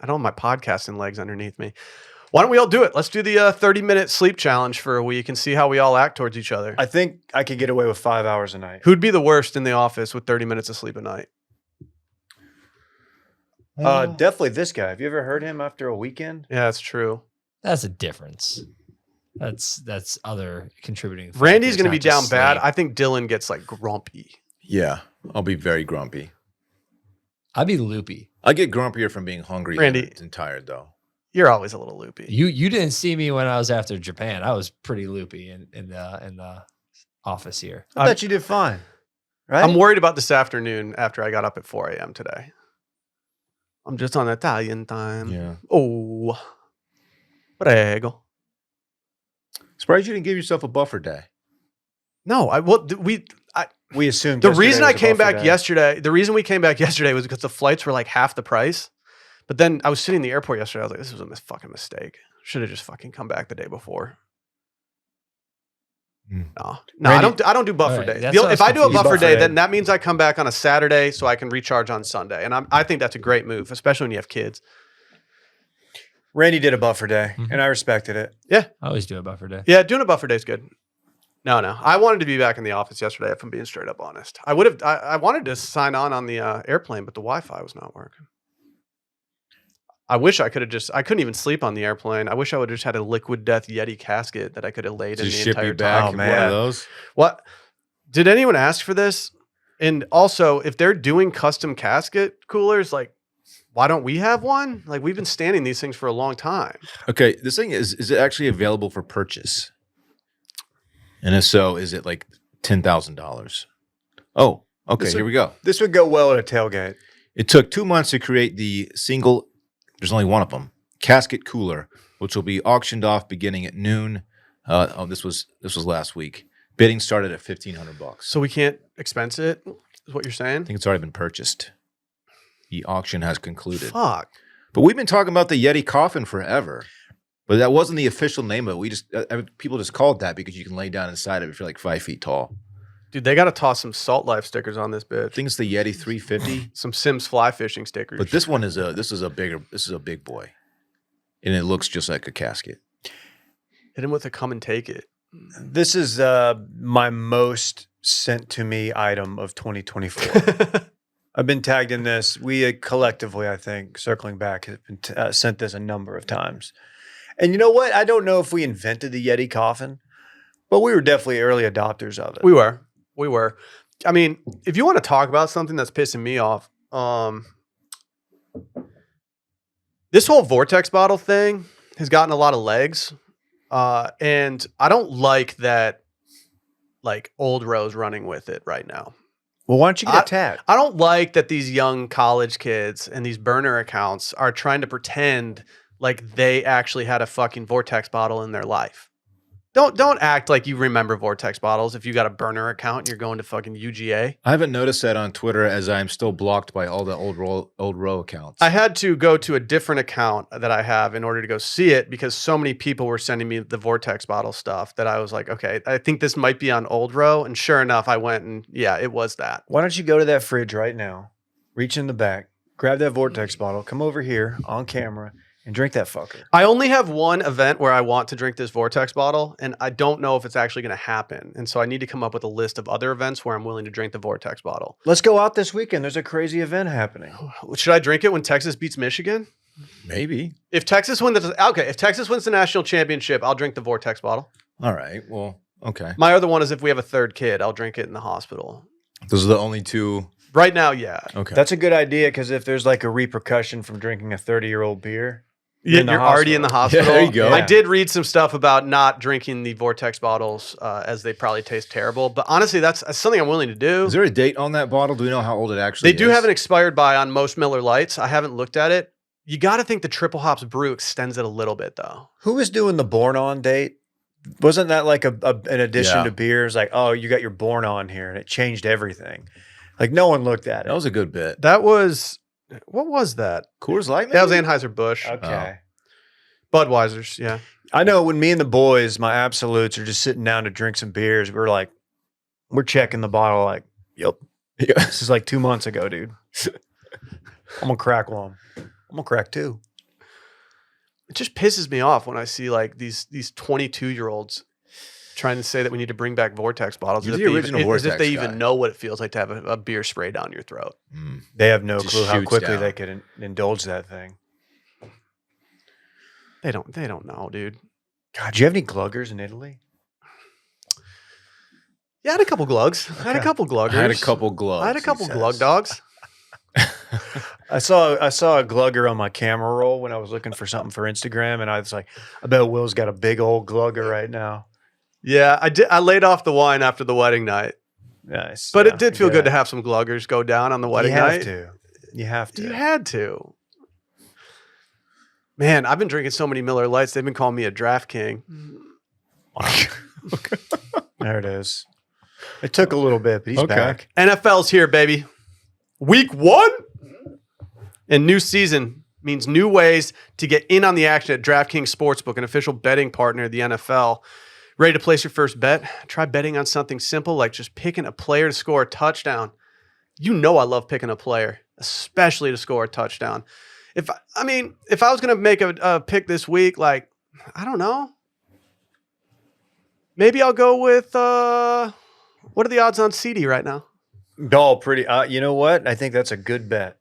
I don't have my podcasting legs underneath me. Why don't we all do it? Let's do the 30-minute sleep challenge for a week and see how we all act towards each other. I think I could get away with 5 hours a night. Who'd be the worst in the office with 30 minutes of sleep a night? Definitely this guy. Have you ever heard him after a weekend? Yeah, that's true. That's a difference. That's other contributing. Randy's factors, going to be not just down bad. sleep. I think Dylan gets like grumpy. Yeah, I'll be very grumpy. I'd be loopy. I get grumpier from being hungry Randy. and tired, though. You're always a little loopy. You didn't see me when I was after Japan. I was pretty loopy in the office here. I thought you did fine. Right? I'm worried about this afternoon after I got up at 4 a.m. today. I'm just on Italian time. Yeah. Oh, prego. Surprised you didn't give yourself a buffer day. No, we assumed the reason yesterday I was a came buffer back day. yesterday, the reason we came back yesterday was because the flights were like half the price. But then I was sitting in the airport yesterday. I was like, this was a fucking mistake. Should have just fucking come back the day before. Mm. No, Randy- I don't do buffer All right, days. that's what I If was I do a confused buffer about. day, Buffer then that means I come back on a Saturday so I can recharge on Sunday. And I think that's a great move, especially when you have kids. Randy did a buffer day, Mhm. and I respected it. I always do a buffer day. Yeah, doing a buffer day is good. No. I wanted to be back in the office yesterday, if I'm being straight up honest. I would have. I wanted to sign on the airplane, but the Wi-Fi was not working. I wish I could have I couldn't even sleep on the airplane. I wish I would have just had a liquid death Yeti casket that I could have laid To in the ship entire you back time. in man. one of those. What? Did anyone ask for this? And also, if they're doing custom casket coolers, like, why don't we have one? Like, we've been standing these things for a long time. Okay, this thing is it actually available for purchase? And if so, is it like $10,000? Oh, okay, This here we go. This would go well at a tailgate. It took 2 months to create the single, there's only one of them, casket cooler, which will be auctioned off beginning at noon. This was last week. Bidding started at $1,500. So we can't expense it, is what you're saying? I think it's already been purchased. The auction has concluded. Fuck. But we've been talking about the Yeti coffin forever. But that wasn't the official name of it. We just people just called that because you can lay down inside of it if you're like 5 feet tall. Dude, they got to toss some Salt Life stickers on this I bitch. think it's the Yeti 350. Some Sims fly fishing stickers. But this one is a big boy, and it looks just like a casket. Hit him with a come and take it. This is my most sent to me item of 2024. I've been tagged in this. We collectively, I think, circling back, have been sent this a number of times. And you know what? I don't know if we invented the Yeti coffin, but we were definitely early adopters of it. We were. I mean, if you want to talk about something that's pissing me off, this whole Vortex bottle thing has gotten a lot of legs. And I don't like that, like, Old Rose running with it right now. Well, why don't you get tagged? I don't like that these young college kids and these burner accounts are trying to pretend like they actually had a fucking Vortex bottle in their life. Don't act like you remember Vortex bottles if you got a burner account and you're going to fucking UGA. I haven't noticed that on Twitter as I'm still blocked by all the old row accounts. I had to go to a different account that I have in order to go see it because so many people were sending me the Vortex bottle stuff that I was like, okay, I think this might be on Old Row. And sure enough, I went and yeah, it was that. Why don't you go to that fridge right now, reach in the back, grab that Vortex bottle, come over here on camera, and drink that fucker. I only have one event where I want to drink this Vortex bottle, and I don't know if it's actually going to happen. And so I need to come up with a list of other events where I'm willing to drink the Vortex bottle. Let's go out this weekend. There's a crazy event happening. Should I drink it when Texas beats Michigan? Maybe. If Texas wins the national championship, I'll drink the Vortex bottle. All right. Well, okay. My other one is if we have a third kid, I'll drink it in the hospital. Those are the only two. Right now, yeah. Okay. That's a good idea because if there's like a repercussion from drinking a 30-year-old beer, You're already in the hospital. Yeah, there you go. I did read some stuff about not drinking the Vortex bottles as they probably taste terrible. But honestly, that's something I'm willing to do. Is there a date on that bottle? Do we know how old it actually They is? do have an expired by on most Miller Lights. I haven't looked at it. You got to think the triple hops brew extends it a little bit, though. who was doing the Born On date? Wasn't that like an addition Yeah. to beers? Like, oh, you got your Born On here, and it changed everything. Like, no one looked at it. That was a good bit. That was, what was that? Coors Light? That was maybe? Anheuser-Busch. Okay. Budweiser's, yeah. I know when me and the boys, my absolutes, are just sitting down to drink some beers, we're checking the bottle like, yep. Yeah. This is like 2 months ago, dude. I'm going to crack one. I'm going to crack two. It just pisses me off when I see like these 22-year-olds trying to say that we need to bring back Vortex bottles. You're as the if they original even, as if Vortex they guy. even know what it feels like to have a beer spray down your throat. Mm. They have no Just clue how shoots quickly down. they could indulge that thing. They don't know, dude. God, do you have any Gluggers in Italy? Yeah, I had a couple Glugs. I had a couple Gluggers. I had a couple gloves. I had a he couple says. Glug dogs. I saw a Glugger on my camera roll when I was looking for something for Instagram, and I was like, I bet Will's got a big old Glugger right now. Yeah, I did. I laid off the wine after the wedding night, Nice. but Yeah, it did feel yeah. good to have some Gluggers go down on the wedding You have night. to. You have to. You had to. Man, I've been drinking so many Miller Lights. They've been calling me a draft king. There it is. It took a little bit, but he's Okay. back. NFL's here, baby. Week 1 and new season means new ways to get in on the action at DraftKings Sportsbook, an official betting partner of the NFL. Ready to place your first bet? Try betting on something simple like just picking a player to score a touchdown. You know I love picking a player, especially to score a touchdown. If I was going to make a pick this week, like, I don't know. Maybe I'll go with, what are the odds on CD right now? Doll, pretty. You know what? I think that's a good bet.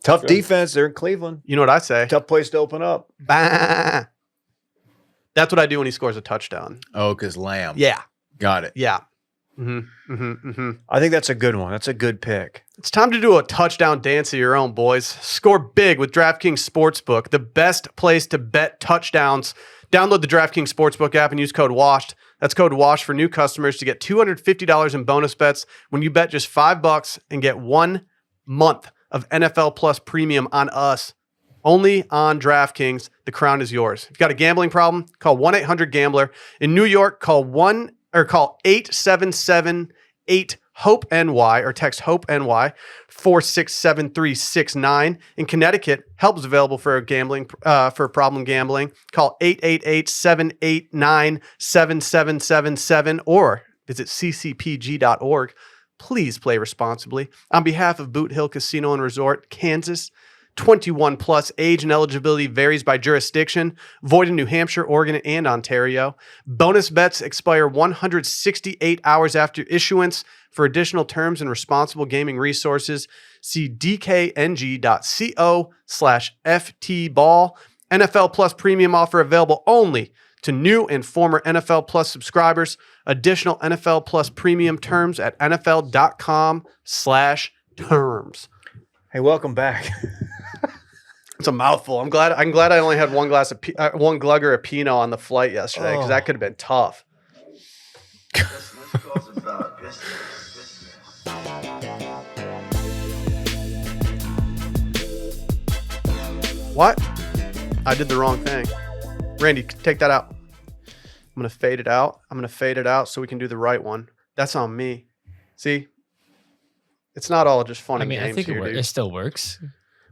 Tough defense. They're in Cleveland. You know what I say? Tough place to open up. Bah. That's what I do when he scores a touchdown. Oh, because Lamb. Yeah. Got it. Yeah. I think that's a good one. That's a good pick. It's time to do a touchdown dance of your own, boys. Score big with DraftKings Sportsbook, the best place to bet touchdowns. Download the DraftKings Sportsbook app and use code WASHED. That's code WASH for new customers to get $250 in bonus bets when you bet just $5 and get 1 month of NFL Plus premium on us. Only on DraftKings. The crown is yours. If you've got a gambling problem, call 1-800-GAMBLER. In New York, call 877-8 HOPE-NY or text HOPE-NY 467369. In Connecticut, help is available for problem gambling. Call 888-789-7777 or visit ccpg.org. Please play responsibly. On behalf of Boot Hill Casino and Resort, Kansas, 21 plus, age and eligibility varies by jurisdiction. Void in New Hampshire, Oregon, and Ontario. Bonus bets expire 168 hours after issuance. For additional terms and responsible gaming resources, see dkng.co/ftball. NFL Plus premium offer available only to new and former NFL Plus subscribers. Additional NFL Plus premium terms at nfl.com/terms. Hey, welcome back. It's a mouthful. I'm glad I only had one glugger of Pinot on the flight yesterday because that could have been tough. What? I did the wrong thing. Randy, take that out. I'm going to fade it out. I'm going to fade it out so we can do the right one. That's on me. See? It's not all just fun and games I think here, dude. it still works.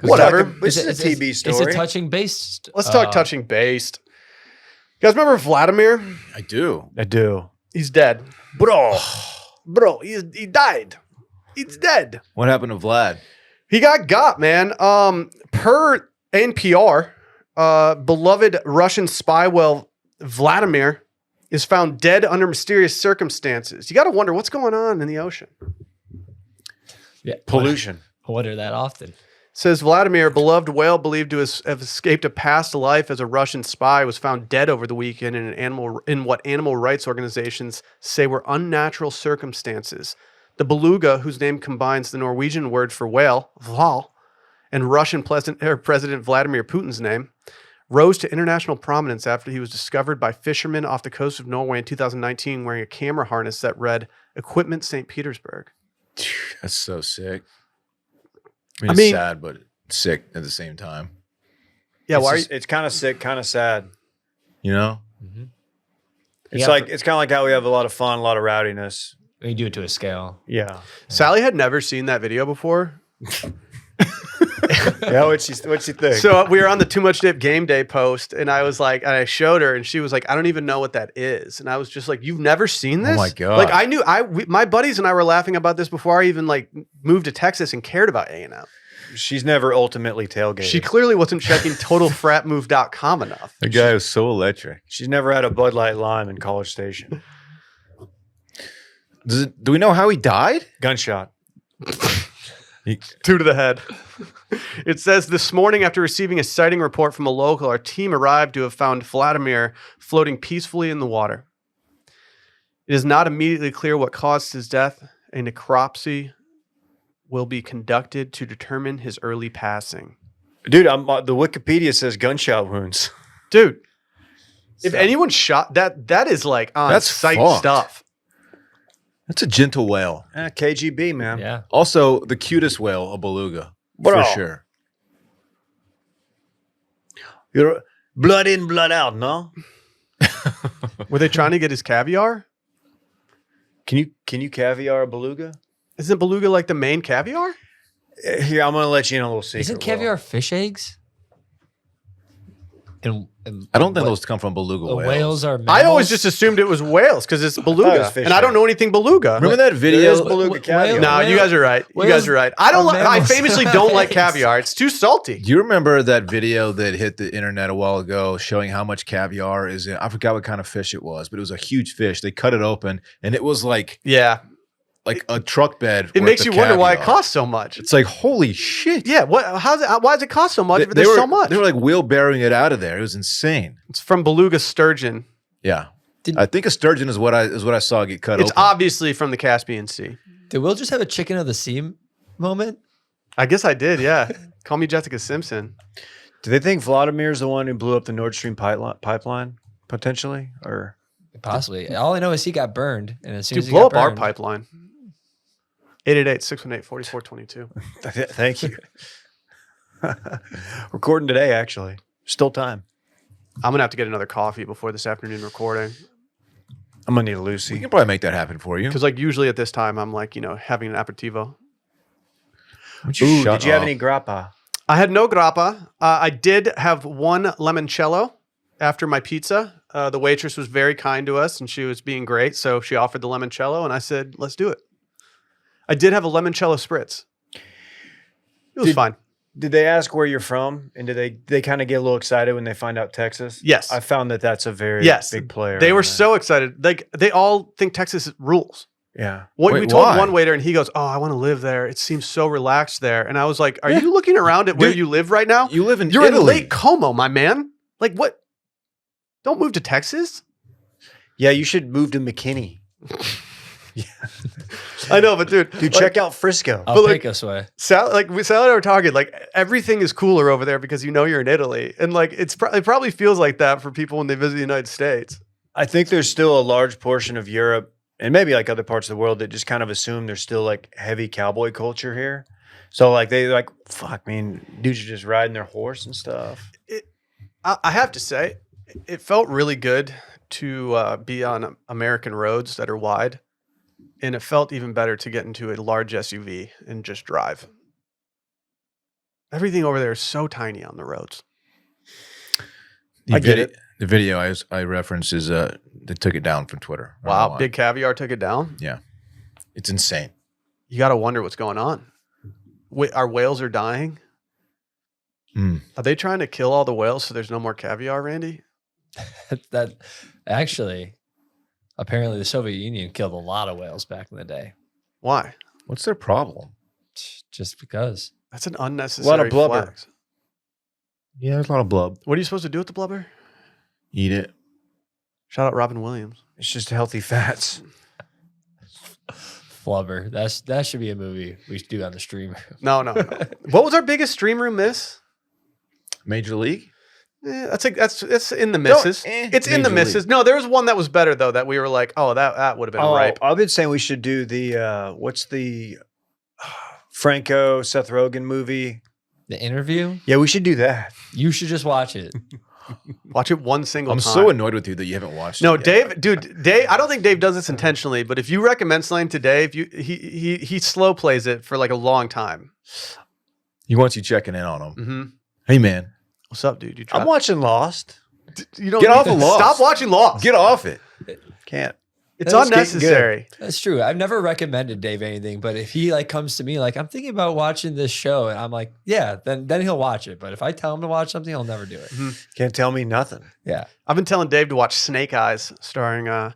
Whatever. It's a TB story. It's a touching based. Let's talk touching based. You guys remember Hvaldimir? I do. I do. He's dead. Bro, he died. He's dead. What happened to Vlad? He got, man. Per NPR, beloved Russian spy Hvaldimir is found dead under mysterious circumstances. You got to wonder what's going on in the ocean. Yeah, Pollution. I wonder that often. Says Hvaldimir, a beloved whale believed to have escaped a past life as a Russian spy, was found dead over the weekend in what animal rights organizations say were unnatural circumstances. The beluga, whose name combines the Norwegian word for whale, Hval, and Russian President Vladimir Putin's name, rose to international prominence after he was discovered by fishermen off the coast of Norway in 2019 wearing a camera harness that read, Equipment St. Petersburg. That's so sick. I mean, it's sad, but sick at the same time. Yeah, It's kind of sick, kind of sad. You know? Mm-hmm. It's kind of like how we have a lot of fun, a lot of rowdiness. You do it to a scale. Yeah. Sally had never seen that video before. Yeah, what'd she think? So we were on the Too Much Dip game day post, and I was like, and I showed her, and she was like, I don't even know what that is. And I was just like, you've never seen this? Oh my God. Like I knew, my buddies and I were laughing about this before I even like moved to Texas and cared about A&M. She's never ultimately tailgated. She clearly wasn't checking totalfratmove.com enough. The guy was so electric. She's never had a Bud Light Lime in College Station. Do we know how he died? Gunshot. 2 to the head. It says, this morning, after receiving a sighting report from a local, our team arrived to have found Hvaldimir floating peacefully in the water. It is not immediately clear what caused his death. A necropsy will be conducted to determine his early passing. Dude, the Wikipedia says gunshot wounds. Dude, if anyone shot that is like on That's site fucked. stuff. That's a gentle whale. KGB, man. Yeah. Also, the cutest whale, a beluga. Bro. For sure. You're blood in, blood out, no? Were they trying to get his caviar? Can you caviar a beluga? Isn't beluga like the main caviar? Here, I'm gonna let you in a little secret. Isn't caviar fish eggs? And I don't think those come from beluga whales. Whales are I always mammals? just assumed it was whales because it's it beluga, was fish and I don't know anything beluga. Remember that There video? is beluga caviar. No, you guys are right. You whales guys are right. I don't. are I mammals. famously don't like caviar. It's too salty. Do you remember that video that hit the internet a while ago showing how much caviar is in? I forgot what kind of fish it was, but it was a huge fish. They cut it open, and it was like Yeah, a truck bed. it worth makes of you wonder why it caviar. costs so much. It's like, holy shit. Yeah, what? Why does it cost so much? If there's were, so much. They were like wheelbarrowing it out of there. It was insane. It's from beluga sturgeon. Yeah. I think a sturgeon is what I saw get cut It's open. obviously from the Caspian Sea. Did Will just have a chicken of the sea moment? I guess I did. Yeah. Call me Jessica Simpson. Do they think Vladimir's the one who blew up the Nord Stream pipeline potentially, or Possibly. All I know is he got burned, and as soon Dude, as he blow got up our burned, pipeline. 888-618-4422. thank you. Recording today, actually. Still time. I'm gonna have to get another coffee before this afternoon recording. I'm gonna need a We Lucy. can probably make that happen for you. Because like usually at this time I'm like having an aperitivo. Would you Ooh, shut did you have up? any grappa? I had no grappa. I did have one limoncello after my pizza. The waitress was very kind to us and she was being great. So she offered the limoncello and I said, let's do it. I did have a limoncello spritz. It was fine. Did they ask where you're from? And did they kind of get a little excited when they find out Texas? Yes. I found that that's a very Yes. big player. They on were that. so excited. Like they all think Texas rules. Yeah. Wait, We told why? one waiter and he goes, oh, I want to live there. It seems so relaxed there. And I was like, are you looking around at where Dude, you live right now? You live in You're Italy. in Lake Como, my man. Like what? Don't move to Texas. Yeah, you should move to McKinney. I know, but dude, Dude, like, check out Frisco. I'll But, like, take us away. Sal and I were talking, like everything is cooler over there because you're in Italy, and like it probably feels like that for people when they visit the United States. I think there's still a large portion of Europe and maybe like other parts of the world that just kind of assume there's still like heavy cowboy culture here. So like they like, fuck, man, dudes are just riding their horse and stuff. I have to say, it felt really good to be on American roads that are wide, and it felt even better to get into a large SUV and just drive. Everything over there is so tiny on the roads. I get it. The video I referenced is they took it down from Twitter. I don't know Wow, why. Big Caviar took it down. It's insane. You got to wonder what's going on. Our whales are dying. Are they trying to kill all the whales so there's no more caviar, Randy? That actually, apparently, the Soviet Union killed a lot of whales back in the day. Why? What's their problem? Just because. That's an unnecessary blubber. flex. Yeah, there's a lot of blub. What are you supposed to do with the blubber? Eat it. Shout out Robin Williams. It's just healthy fats. Flubber. That should be a movie we should do on the stream. No. What was our biggest stream room miss? Major League? That's in the misses. It's in the Major misses. League. No, there was one that was better though that we were like, oh, that would have been ripe. I've been saying we should do the what's the Franco Seth Rogen movie? The Interview. Yeah, we should do that. You should just watch it. Watch it one single I'm time. so annoyed with you that you haven't watched No, it yet. Dave. I don't think Dave does this intentionally, but if you recommend something to Dave, he slow plays it for like a long time. He wants you checking in on him. Mm-hmm. Hey, man. What's up, dude? I'm watching Lost. You don't Get off of Lost. Stop watching Lost. Get off it. Can't. It's That's getting unnecessary. That's true. I've never recommended Dave anything, but if he like comes to me like I'm thinking about watching this show, and I'm like, yeah, then he'll watch it. But if I tell him to watch something, he'll never do it. Can't tell me nothing. Yeah. I've been telling Dave to watch Snake Eyes, starring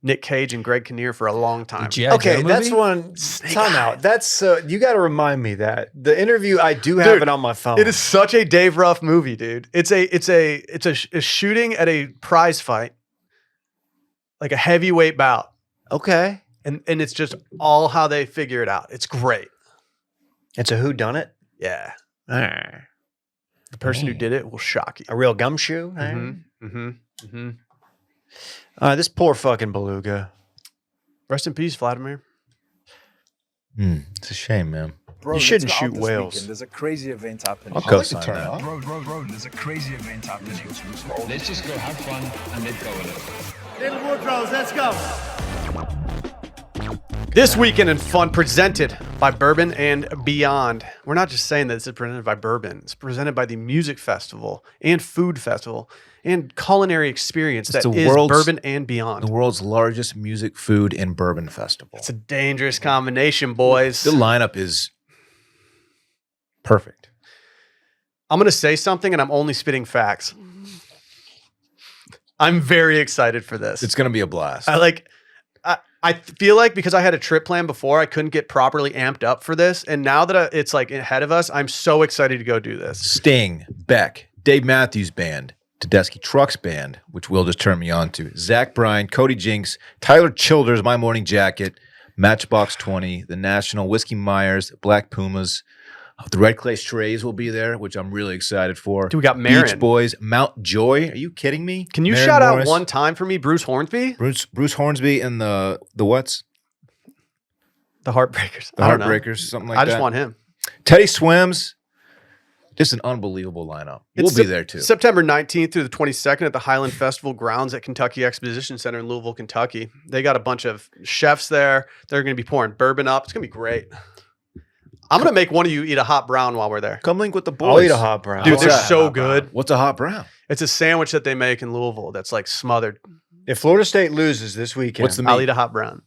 Nick Cage and Greg Kinnear for a long time. G.I. Joe Okay, that's movie? one Snake time Eyes. out. That's you got to remind me that the interview. I do have Dude, it on my phone. It is such a Dave Ruff movie, dude. It's a shooting at a prize fight, like a heavyweight bout, okay. and it's just all how they figure it out. It's great. It's a whodunit. Yeah, A the person who did it will shock you. real gumshoe. This poor fucking beluga. Rest in peace, Vladimir. It's a shame, man. Bro, You shouldn't let's go out shoot this whales. weekend. There's a crazy event happening. I'll co-sign that. Bro, there's a crazy event happening. Let's just go have fun and let go of it. David Woodrose, let's go. This weekend in fun presented by Bourbon and Beyond. We're not just saying that this is presented by Bourbon. It's presented by the Music Festival and Food Festival and culinary experience It's that the is world's- Bourbon and Beyond. The world's largest music, food, and bourbon festival. It's a dangerous combination, boys. The lineup is perfect. I'm going to say something and I'm only spitting facts. I'm very excited for this. It's going to be a blast. I feel like because I had a trip plan before, I couldn't get properly amped up for this. And now that it's like ahead of us, I'm so excited to go do this. Sting, Beck, Dave Matthews Band, Tedeschi Trucks Band, which Will just turned me on to, Zach Bryan, Cody Jinks, Tyler Childers, My Morning Jacket, Matchbox 20, The National, Whiskey Myers, Black Pumas, the Red Clay Strays will be there, which I'm really excited for. Dude, we got Marin. Beach Boys, Mount Joy. Are you kidding me? Can you Maren shout Morris, out one time for me, Bruce Hornsby? Bruce Hornsby and the what's? The Heartbreakers. The I don't know. Heartbreakers, something like I that. just want him. Teddy Swims, Just an unbelievable lineup. It's We'll be there too. September 19th through the 22nd at the Highland Festival grounds at Kentucky Exposition Center in Louisville, Kentucky. They got a bunch of chefs there. They're going to be pouring bourbon up. It's going to be great. I'm going to make one of you eat a hot brown while we're there. Come link with the boys. I'll eat a hot brown. Dude, What's they're that? so good. What's a hot brown? It's a sandwich that they make in Louisville that's like smothered. If Florida State loses this weekend, What's the I'll meat? eat a hot brown.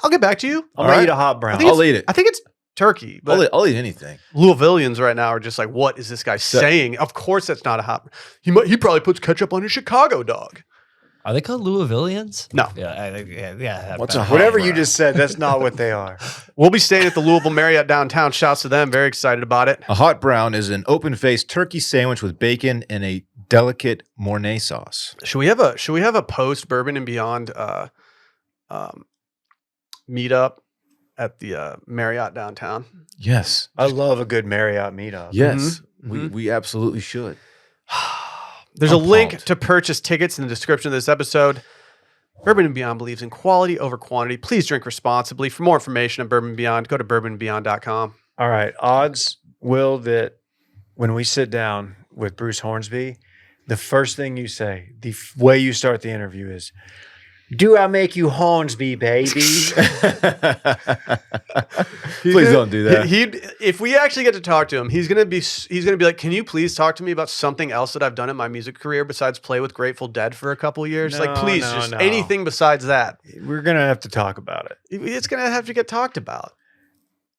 I'll get back to you. I'm gonna eat a hot brown. think I'll eat it. I think it's turkey, but I'll eat anything. Louisvillians right now are just like, what is this guy saying? Of course, that's not a hot. He probably puts ketchup on his Chicago dog. Are they called Louisvillians? No. Yeah. What's a hot Whatever you brown? just said, that's not what they are. We'll be staying at the Louisville Marriott downtown. Shouts to them. Very excited about it. A hot brown is an open-faced turkey sandwich with bacon and a delicate Mornay sauce. Should we have a post Bourbon and Beyond meetup at the Marriott downtown? Yes. I love a good Marriott meetup. Yes. Mhm. We absolutely should. There's a I'm link pumped. to purchase tickets in the description of this episode. Bourbon and Beyond believes in quality over quantity. Please drink responsibly. For more information on Bourbon and Beyond, go to bourbonandbeyond.com. All right. Odds will that when we sit down with Bruce Hornsby, the first thing you say, the way you start the interview is, "Do I make you Hornsby, baby?" Please don't do that. If we actually get to talk to him, he's gonna be like, "Can you please talk to me about something else that I've done in my music career besides play with Grateful Dead for a couple of years? Like, No, please, no, just no. anything besides that. We're gonna have to talk about it. It's gonna have to get talked about."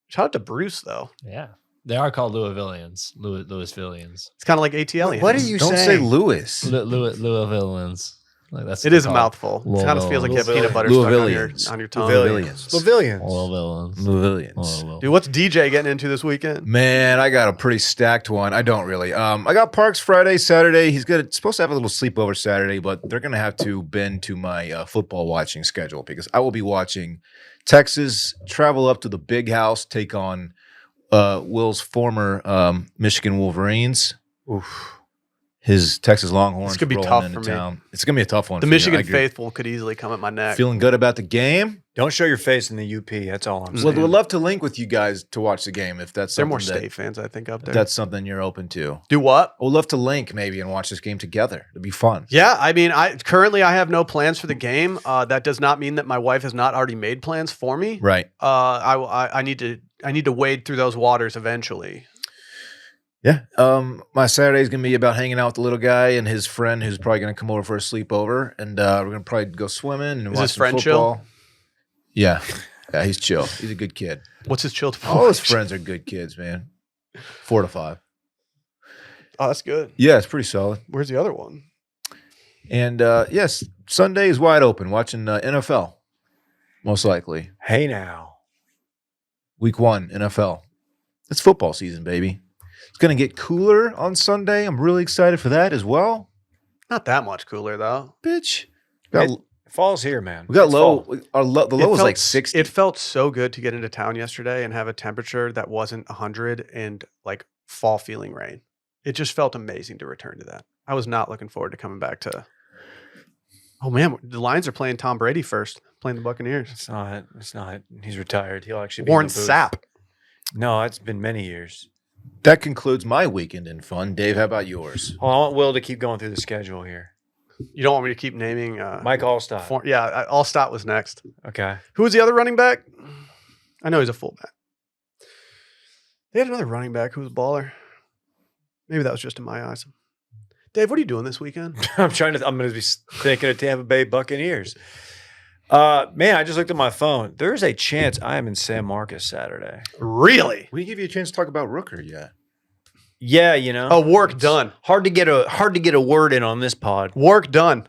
Shout out to Bruce though. Yeah. They are called Louisvillians. Louisvillians. It's kind of like ATLians. What are you Don't say saying? Lewis. Louisvillians. Like that's It what is a they're mouthful. It kind of feels like you have peanut butter stuck on your Louisvillians. tongue. Louisvillians. Pavilions. called. Louisvillians. Louisvillians. Dude, what's DJ getting into this weekend? Man, I got a pretty stacked one. I don't really. I got Parks Friday, Saturday. He's supposed to have a little sleepover Saturday, but they're gonna have to bend to my football watching schedule because I will be watching Texas travel up to the Big House, take on Will's former Michigan Wolverines. Oof. His Texas Longhorns. This could be rolling tough into for me. town. It's gonna be a tough one. The for you. I Michigan agree. faithful could easily come at my neck. Feeling good about the game. Don't show your face in the UP. That's all I'm Would saying. love to link with you guys to watch the game if that's They're something more that, state fans, I think, up there. that's something you're open to. Do what? I would love to link maybe and watch this game together. It'd be fun. Yeah, I mean, I currently have no plans for the game. That does not mean that my wife has not already made plans for me. Right. I need to wade through those waters eventually. Yeah. My Saturday is gonna be about hanging out with the little guy and his friend who's probably gonna come over for a sleepover, and we're gonna probably go swimming and Is watch his some friend football. chill? Yeah. Yeah, he's chill. He's a good kid. What's his chill? All his friends are good kids, man. 4 to 5. Oh, that's good. Yeah, it's pretty solid. Where's the other one? And yes, Sunday is wide open. Watching NFL, most likely. Hey now. Week 1 NFL. It's football season, baby. It's gonna get cooler on Sunday. I'm really excited for that as well. Not that much cooler though. Bitch, Fall's here, man. we got It's low. fall. The low It was felt- like 60. It felt so good to get into town yesterday and have a temperature that wasn't 100 and like fall feeling rain. It just felt amazing to return to that. I was not looking forward to coming back to. Oh man, the Lions are playing Tom Brady first, playing the Buccaneers. It's not. It's not. He's retired. He'll actually be in Warren the booth. Sapp. No, it's been many years. That concludes my weekend in fun. Dave, how about yours? Well, I want Will to keep going through the schedule here. You don't want me to keep naming Mike Allstott. Allstott was next. Okay. Who was the other running back? I know he's a fullback. They had another running back who was a baller. Maybe that was just in my eyes. Dave, what are you doing this weekend? I'm going to be thinking of Tampa Bay Buccaneers. Man, I just looked at my phone. There is a chance I am in San Marcos Saturday. Really? We didn't give you a chance to talk about Rooker yet. Yeah, you know. Oh, work done. Hard to get a word in on this pod. Work done.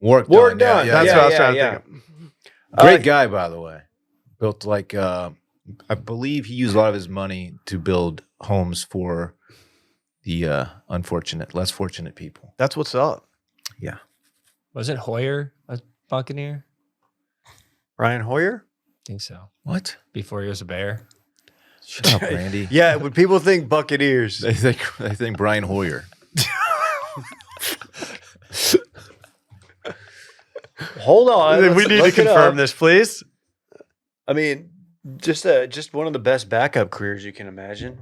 Work Work done. done. Yeah, That's yeah. what I was trying to think of. Great guy, by the way. Built like I believe he used a lot of his money to build homes for the unfortunate, less fortunate people. That's what's up. Yeah. Wasn't Hoyer a Buccaneer? Ryan Hoyer? I think so. What? Before he was a Bear. Shut up, Randy. Yeah, when people think Buccaneers, They think Brian Hoyer. hold on. we let's need to look it confirm up. this, please. I mean, Just one of the best backup careers you can imagine.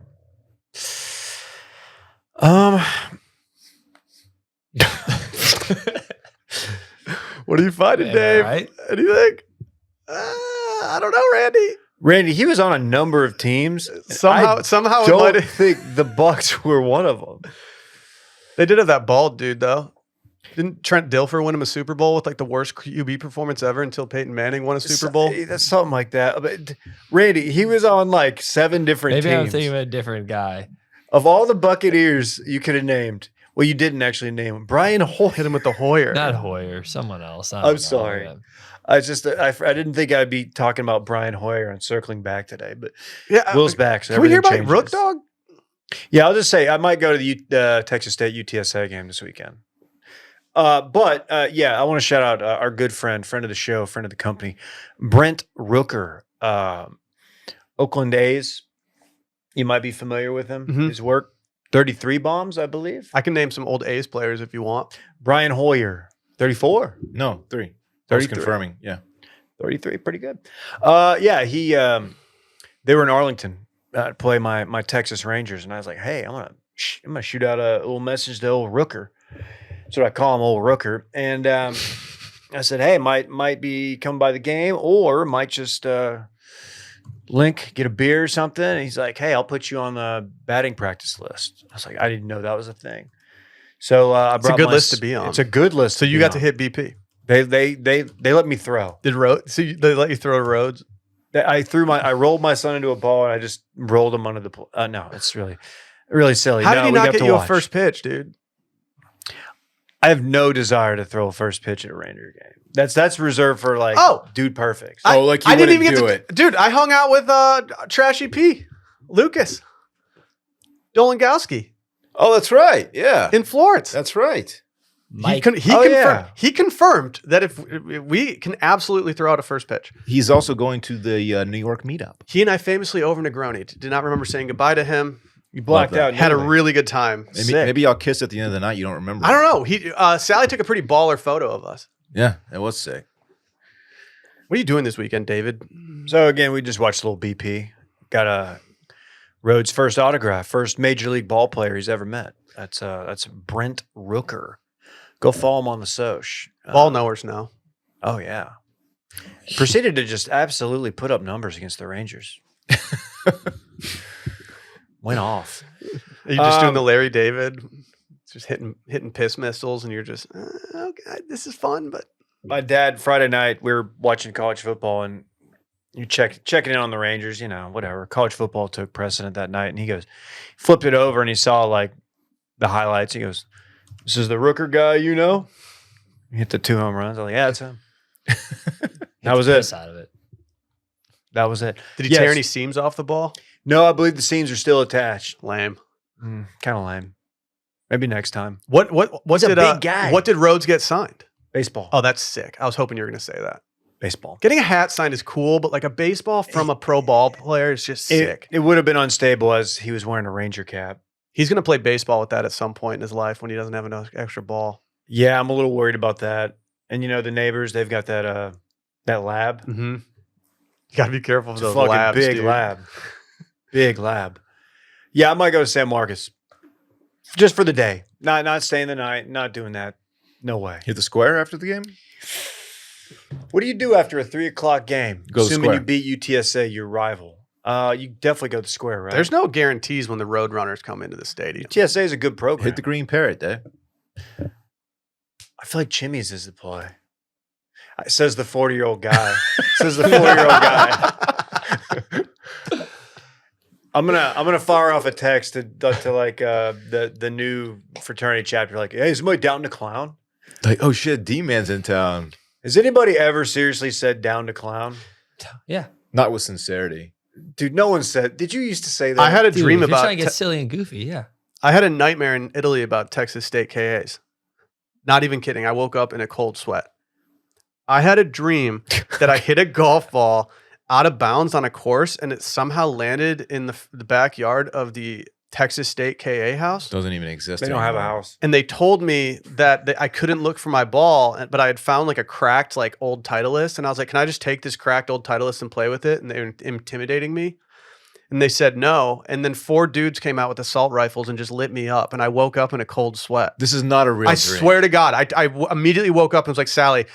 What are you finding, Man, Dave? all right. Anything? I don't know, Randy. Randy, he was on a number of teams. Somehow it Don't might have. think the Bucks were one of them. They did have that bald dude though. Didn't Trent Dilfer win him a Super Bowl with like the worst QB performance ever until Peyton Manning won a Super Bowl? That's something like that. But Randy, he was on like 7 different Maybe teams. I'm thinking of a different guy. Of all the Buccaneers you could have named, well, you didn't actually name him. Brian Hoyer. Hit him with the Hoyer. Not Hoyer, someone else. I I'm don't know. sorry. Yeah. I didn't think I'd be talking about Brian Hoyer and circling back today, but Yeah, Will's back. So can we hear about everything Rook changes. Dog? Yeah, I'll just say I might go to the Texas State UTSA game this weekend. But I want to shout out our good friend of the show, friend of the company, Brent Rooker, Oakland A's. You might be familiar with him. Mhm. His work, 33 bombs, I believe. I can name some old A's players if you want. Brian Hoyer, 34. No, 3. 33. Confirming. Yeah. 33, pretty good. They were in Arlington to play my Texas Rangers, and I was like, hey, I'm gonna shoot out a little message to old Rooker. That's what I call him, old Rooker. And I said, hey, might be coming by the game, or might just link, get a beer or something. And he's like, hey, I'll put you on the batting practice list. I was like, I didn't know that was a thing. So I It's a brought good my list to be on. It's a good list. So you be got to on. hit BP. They let me throw. Did they let you throw Rhodes? I rolled my son into a ball and I just rolled him under the no, it's really silly. How No, did he we not got get to you a watch. first pitch, dude? I have no desire to throw a first pitch at a Ranger game. That's reserved for like dude perfect. Oh, like you I didn't wouldn't even do get to, it. dude. I hung out with Trashy P, Lucas, Dolangowski Oh, that's right. Yeah. in Florence. That's right. Mike, He confirmed that if we can absolutely throw out a first pitch. He's also going to the New York meetup. He and I famously over Negroni. Did not remember saying goodbye to him. You blacked that. out. Had a nearly. really good time. Maybe y'all kiss at the end of the night. You don't remember. I don't know. He Sally took a pretty baller photo of us. Yeah, it was sick. What are you doing this weekend, David? So again, we just watched a little BP. Got a Rhodes' first autograph, first major league ball player he's ever met. That's Brent Rooker. Go follow him on the Soch. Ball knowers now. Oh yeah. Proceeded to just absolutely put up numbers against the Rangers. Went off. Are you just doing the Larry David? Just hitting piss missiles, and you're just okay. This is fun, but My dad, Friday night, we were watching college football, and you checking in on the Rangers, whatever. College football took precedent that night, and he goes, flipped it over, and he saw like the highlights. He goes, "This is the Rooker guy, you know?" He hit the 2 home runs. I'm like, "Yeah, it's him." That was it. Piss out of it. That was it. did he Yes. tear any seams off the ball? No, I believe the seams are still attached. Lame. Kind of lame. Maybe next time. What He's a did big guy. What did Rhodes get signed? Baseball. Oh, that's sick. I was hoping you were going to say that. Baseball. Getting a hat signed is cool, but like a baseball from a pro ball player is just sick. It would have been unstable as he was wearing a Ranger cap. He's going to play baseball with that at some point in his life when he doesn't have enough extra ball. Yeah, I'm a little worried about that. And the neighbors, they've got that lab. Mm-hmm. You got to be careful with It's a those fucking labs, big dude. lab. Big lab. Yeah, I might go to San Marcos. Just for the day. Not staying the night, not doing that. No way. Hit the square after the game. What do you do after a 3:00 game? Go to Assuming square. you beat UTSA, your rival. You definitely go to the square, right? There's no guarantees when the Roadrunners come into the stadium. UTSA is a good program. Hit the green parrot, Dave. I feel like Chimmy's is the play. Says the 40-year-old guy. Says the 40-year-old guy. I'm gonna fire off a text to like the new fraternity chapter. Like, hey, is somebody down to clown? Like, oh shit, D-Man's in town. Has anybody ever seriously said down to clown? Yeah. Not with sincerity. Dude, no one said. Did you used to say that? I had a Dude, dream if you're about trying to get silly and goofy. Yeah. I had a nightmare in Italy about Texas State KAs. Not even kidding. I woke up in a cold sweat. I had a dream that I hit a golf ball out of bounds on a course and it somehow landed in the backyard of the Texas State KA house. Doesn't even exist. They don't have a anymore. house. And they told me that I couldn't look for my ball, but I had found like a cracked like old Titleist, and I was like, "Can I just take this cracked old Titleist and play with it?" And they were intimidating me, and they said no. And then 4 dudes came out with assault rifles and just lit me up, and I woke up in a cold sweat. This is not a real I dream. swear to God, I immediately woke up and was like, "Sally,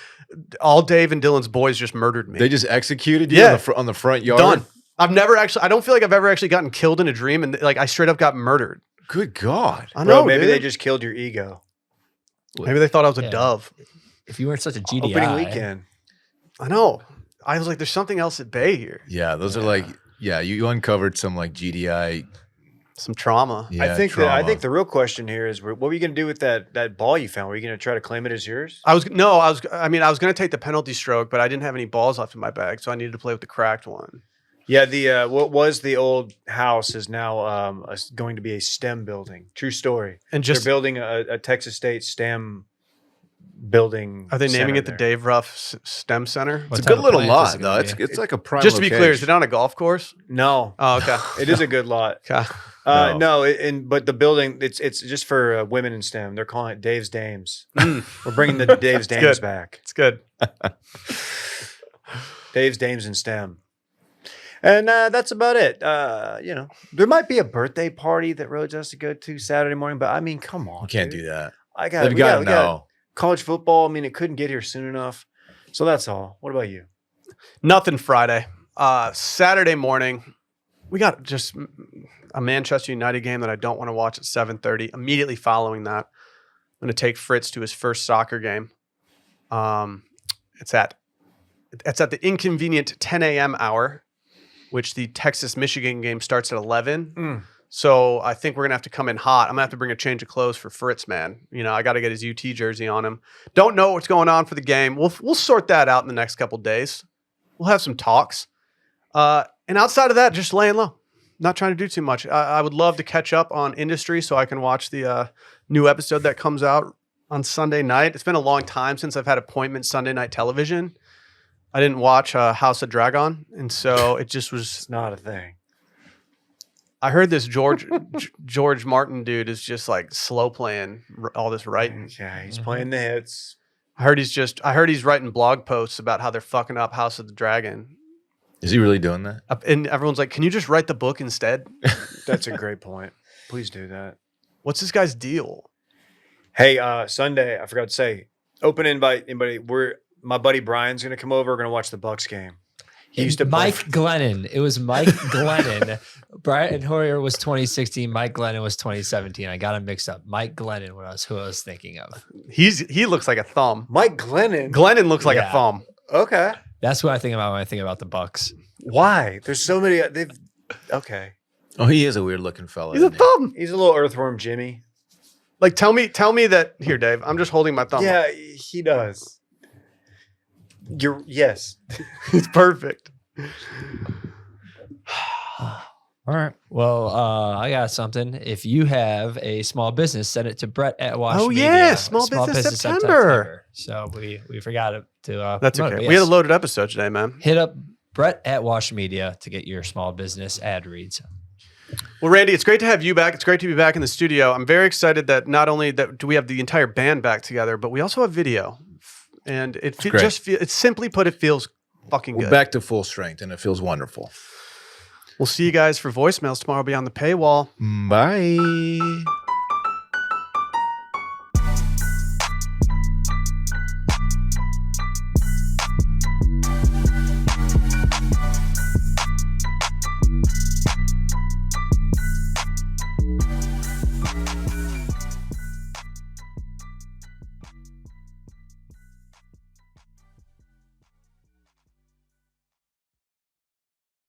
all Dave and Dylan's boys just murdered me." They just executed you Yeah. on the front yard. Done. I don't feel like I've ever actually gotten killed in a dream, and like I straight up got murdered. Good God. I Bro, know, maybe dude. they just killed your ego. Maybe they thought I was a Yeah. dove. If you weren't such a GDI. Opening weekend. I know. I was like, there's something else at bay here. Yeah, those are like, you uncovered some like GDI. Some trauma. Yeah, I think trauma. the real question here is, what were you going to do with that ball you found? Were you going to try to claim it as yours? I was going to take the penalty stroke, but I didn't have any balls left in my bag, so I needed to play with the cracked one. Yeah, the what was the old house is now going to be a STEM building. True story. And They're just building a Texas State STEM building. are they naming center it the there. Dave Ruff STEM Center? What It's a type good of little plant is lot, it though. gonna be? It's like a prime Just to be clear, is it location. on a golf course? No, Oh, okay. it is a good lot. Okay. No. No, but the building it's just for women in STEM. They're calling it Dave's Dames. Mm, We're bringing the Dave's Dames good. back. it's good. Dave's Dames in STEM. And that's about it. There might be a birthday party that Rhodes has to go to Saturday morning, but I mean, come on. You can't dude. do that. I got They've got to we got know. college football. I mean, it couldn't get here soon enough. So that's all. What about you? Nothing Friday. Saturday morning, we got just a Manchester United game that I don't want to watch at 7:30. Immediately following that, I'm going to take Fritz to his first soccer game. It's at the inconvenient 10 a.m. hour, which the Texas-Michigan game starts at 11. So I think we're going to have to come in hot. I'm going to have to bring a change of clothes for Fritz, man. You know, I got to get his UT jersey on him. Don't know what's going on for the game. We'll sort that out in the next couple days. We'll have some talks. And outside of that, just laying low. Not trying to do too much. I would love to catch up on industry so I can watch the new episode that comes out on Sunday night. It's been a long time since I've had appointment Sunday night television. I didn't watch House of Dragon, and so it just was. It's not a thing. I heard this George Martin dude is just like slow playing all this writing. Yeah, he's playing the hits. I heard he's writing blog posts about how they're fucking up House of the Dragon. Is he really doing that? And everyone's like, can you just write the book instead? That's a great point. Please do that. What's this guy's deal? Hey, Sunday, I forgot to say, open invite. Anybody? My buddy Brian's gonna come over. We're gonna watch the Bucks game. He used to play Mike Glennon. It was Mike Glennon. Brian Hoyer was 2016. Mike Glennon was 2017. I got him mixed up. Mike Glennon was who I was thinking of. He looks like a thumb. Mike Glennon. Glennon looks like a Yeah. thumb. Okay. That's what I think about when I think about the Bucks. Why? There's so many. Okay. Oh, he is a weird looking fella. He's a isn't he? thumb. He's a little earthworm Jimmy. Like tell me that here, Dave. I'm just holding my thumb. Yeah, he does. Yes. It's perfect. All right. Well, I got something. If you have a small business, send it to Brett at Wash Oh, Media. yeah, Small Business September. So we forgot to. That's promote it, okay. but We had a yes. loaded episode today, man. Hit up Brett at Wash Media to get your small business ad reads. Well, Randy, it's great to have you back. It's great to be back in the studio. I'm very excited that not only that do we have the entire band back together, but we also have video. And it great. it's simply put, it feels fucking We're good. back to full strength, and it feels wonderful. We'll see you guys for voicemails tomorrow beyond the paywall. Bye.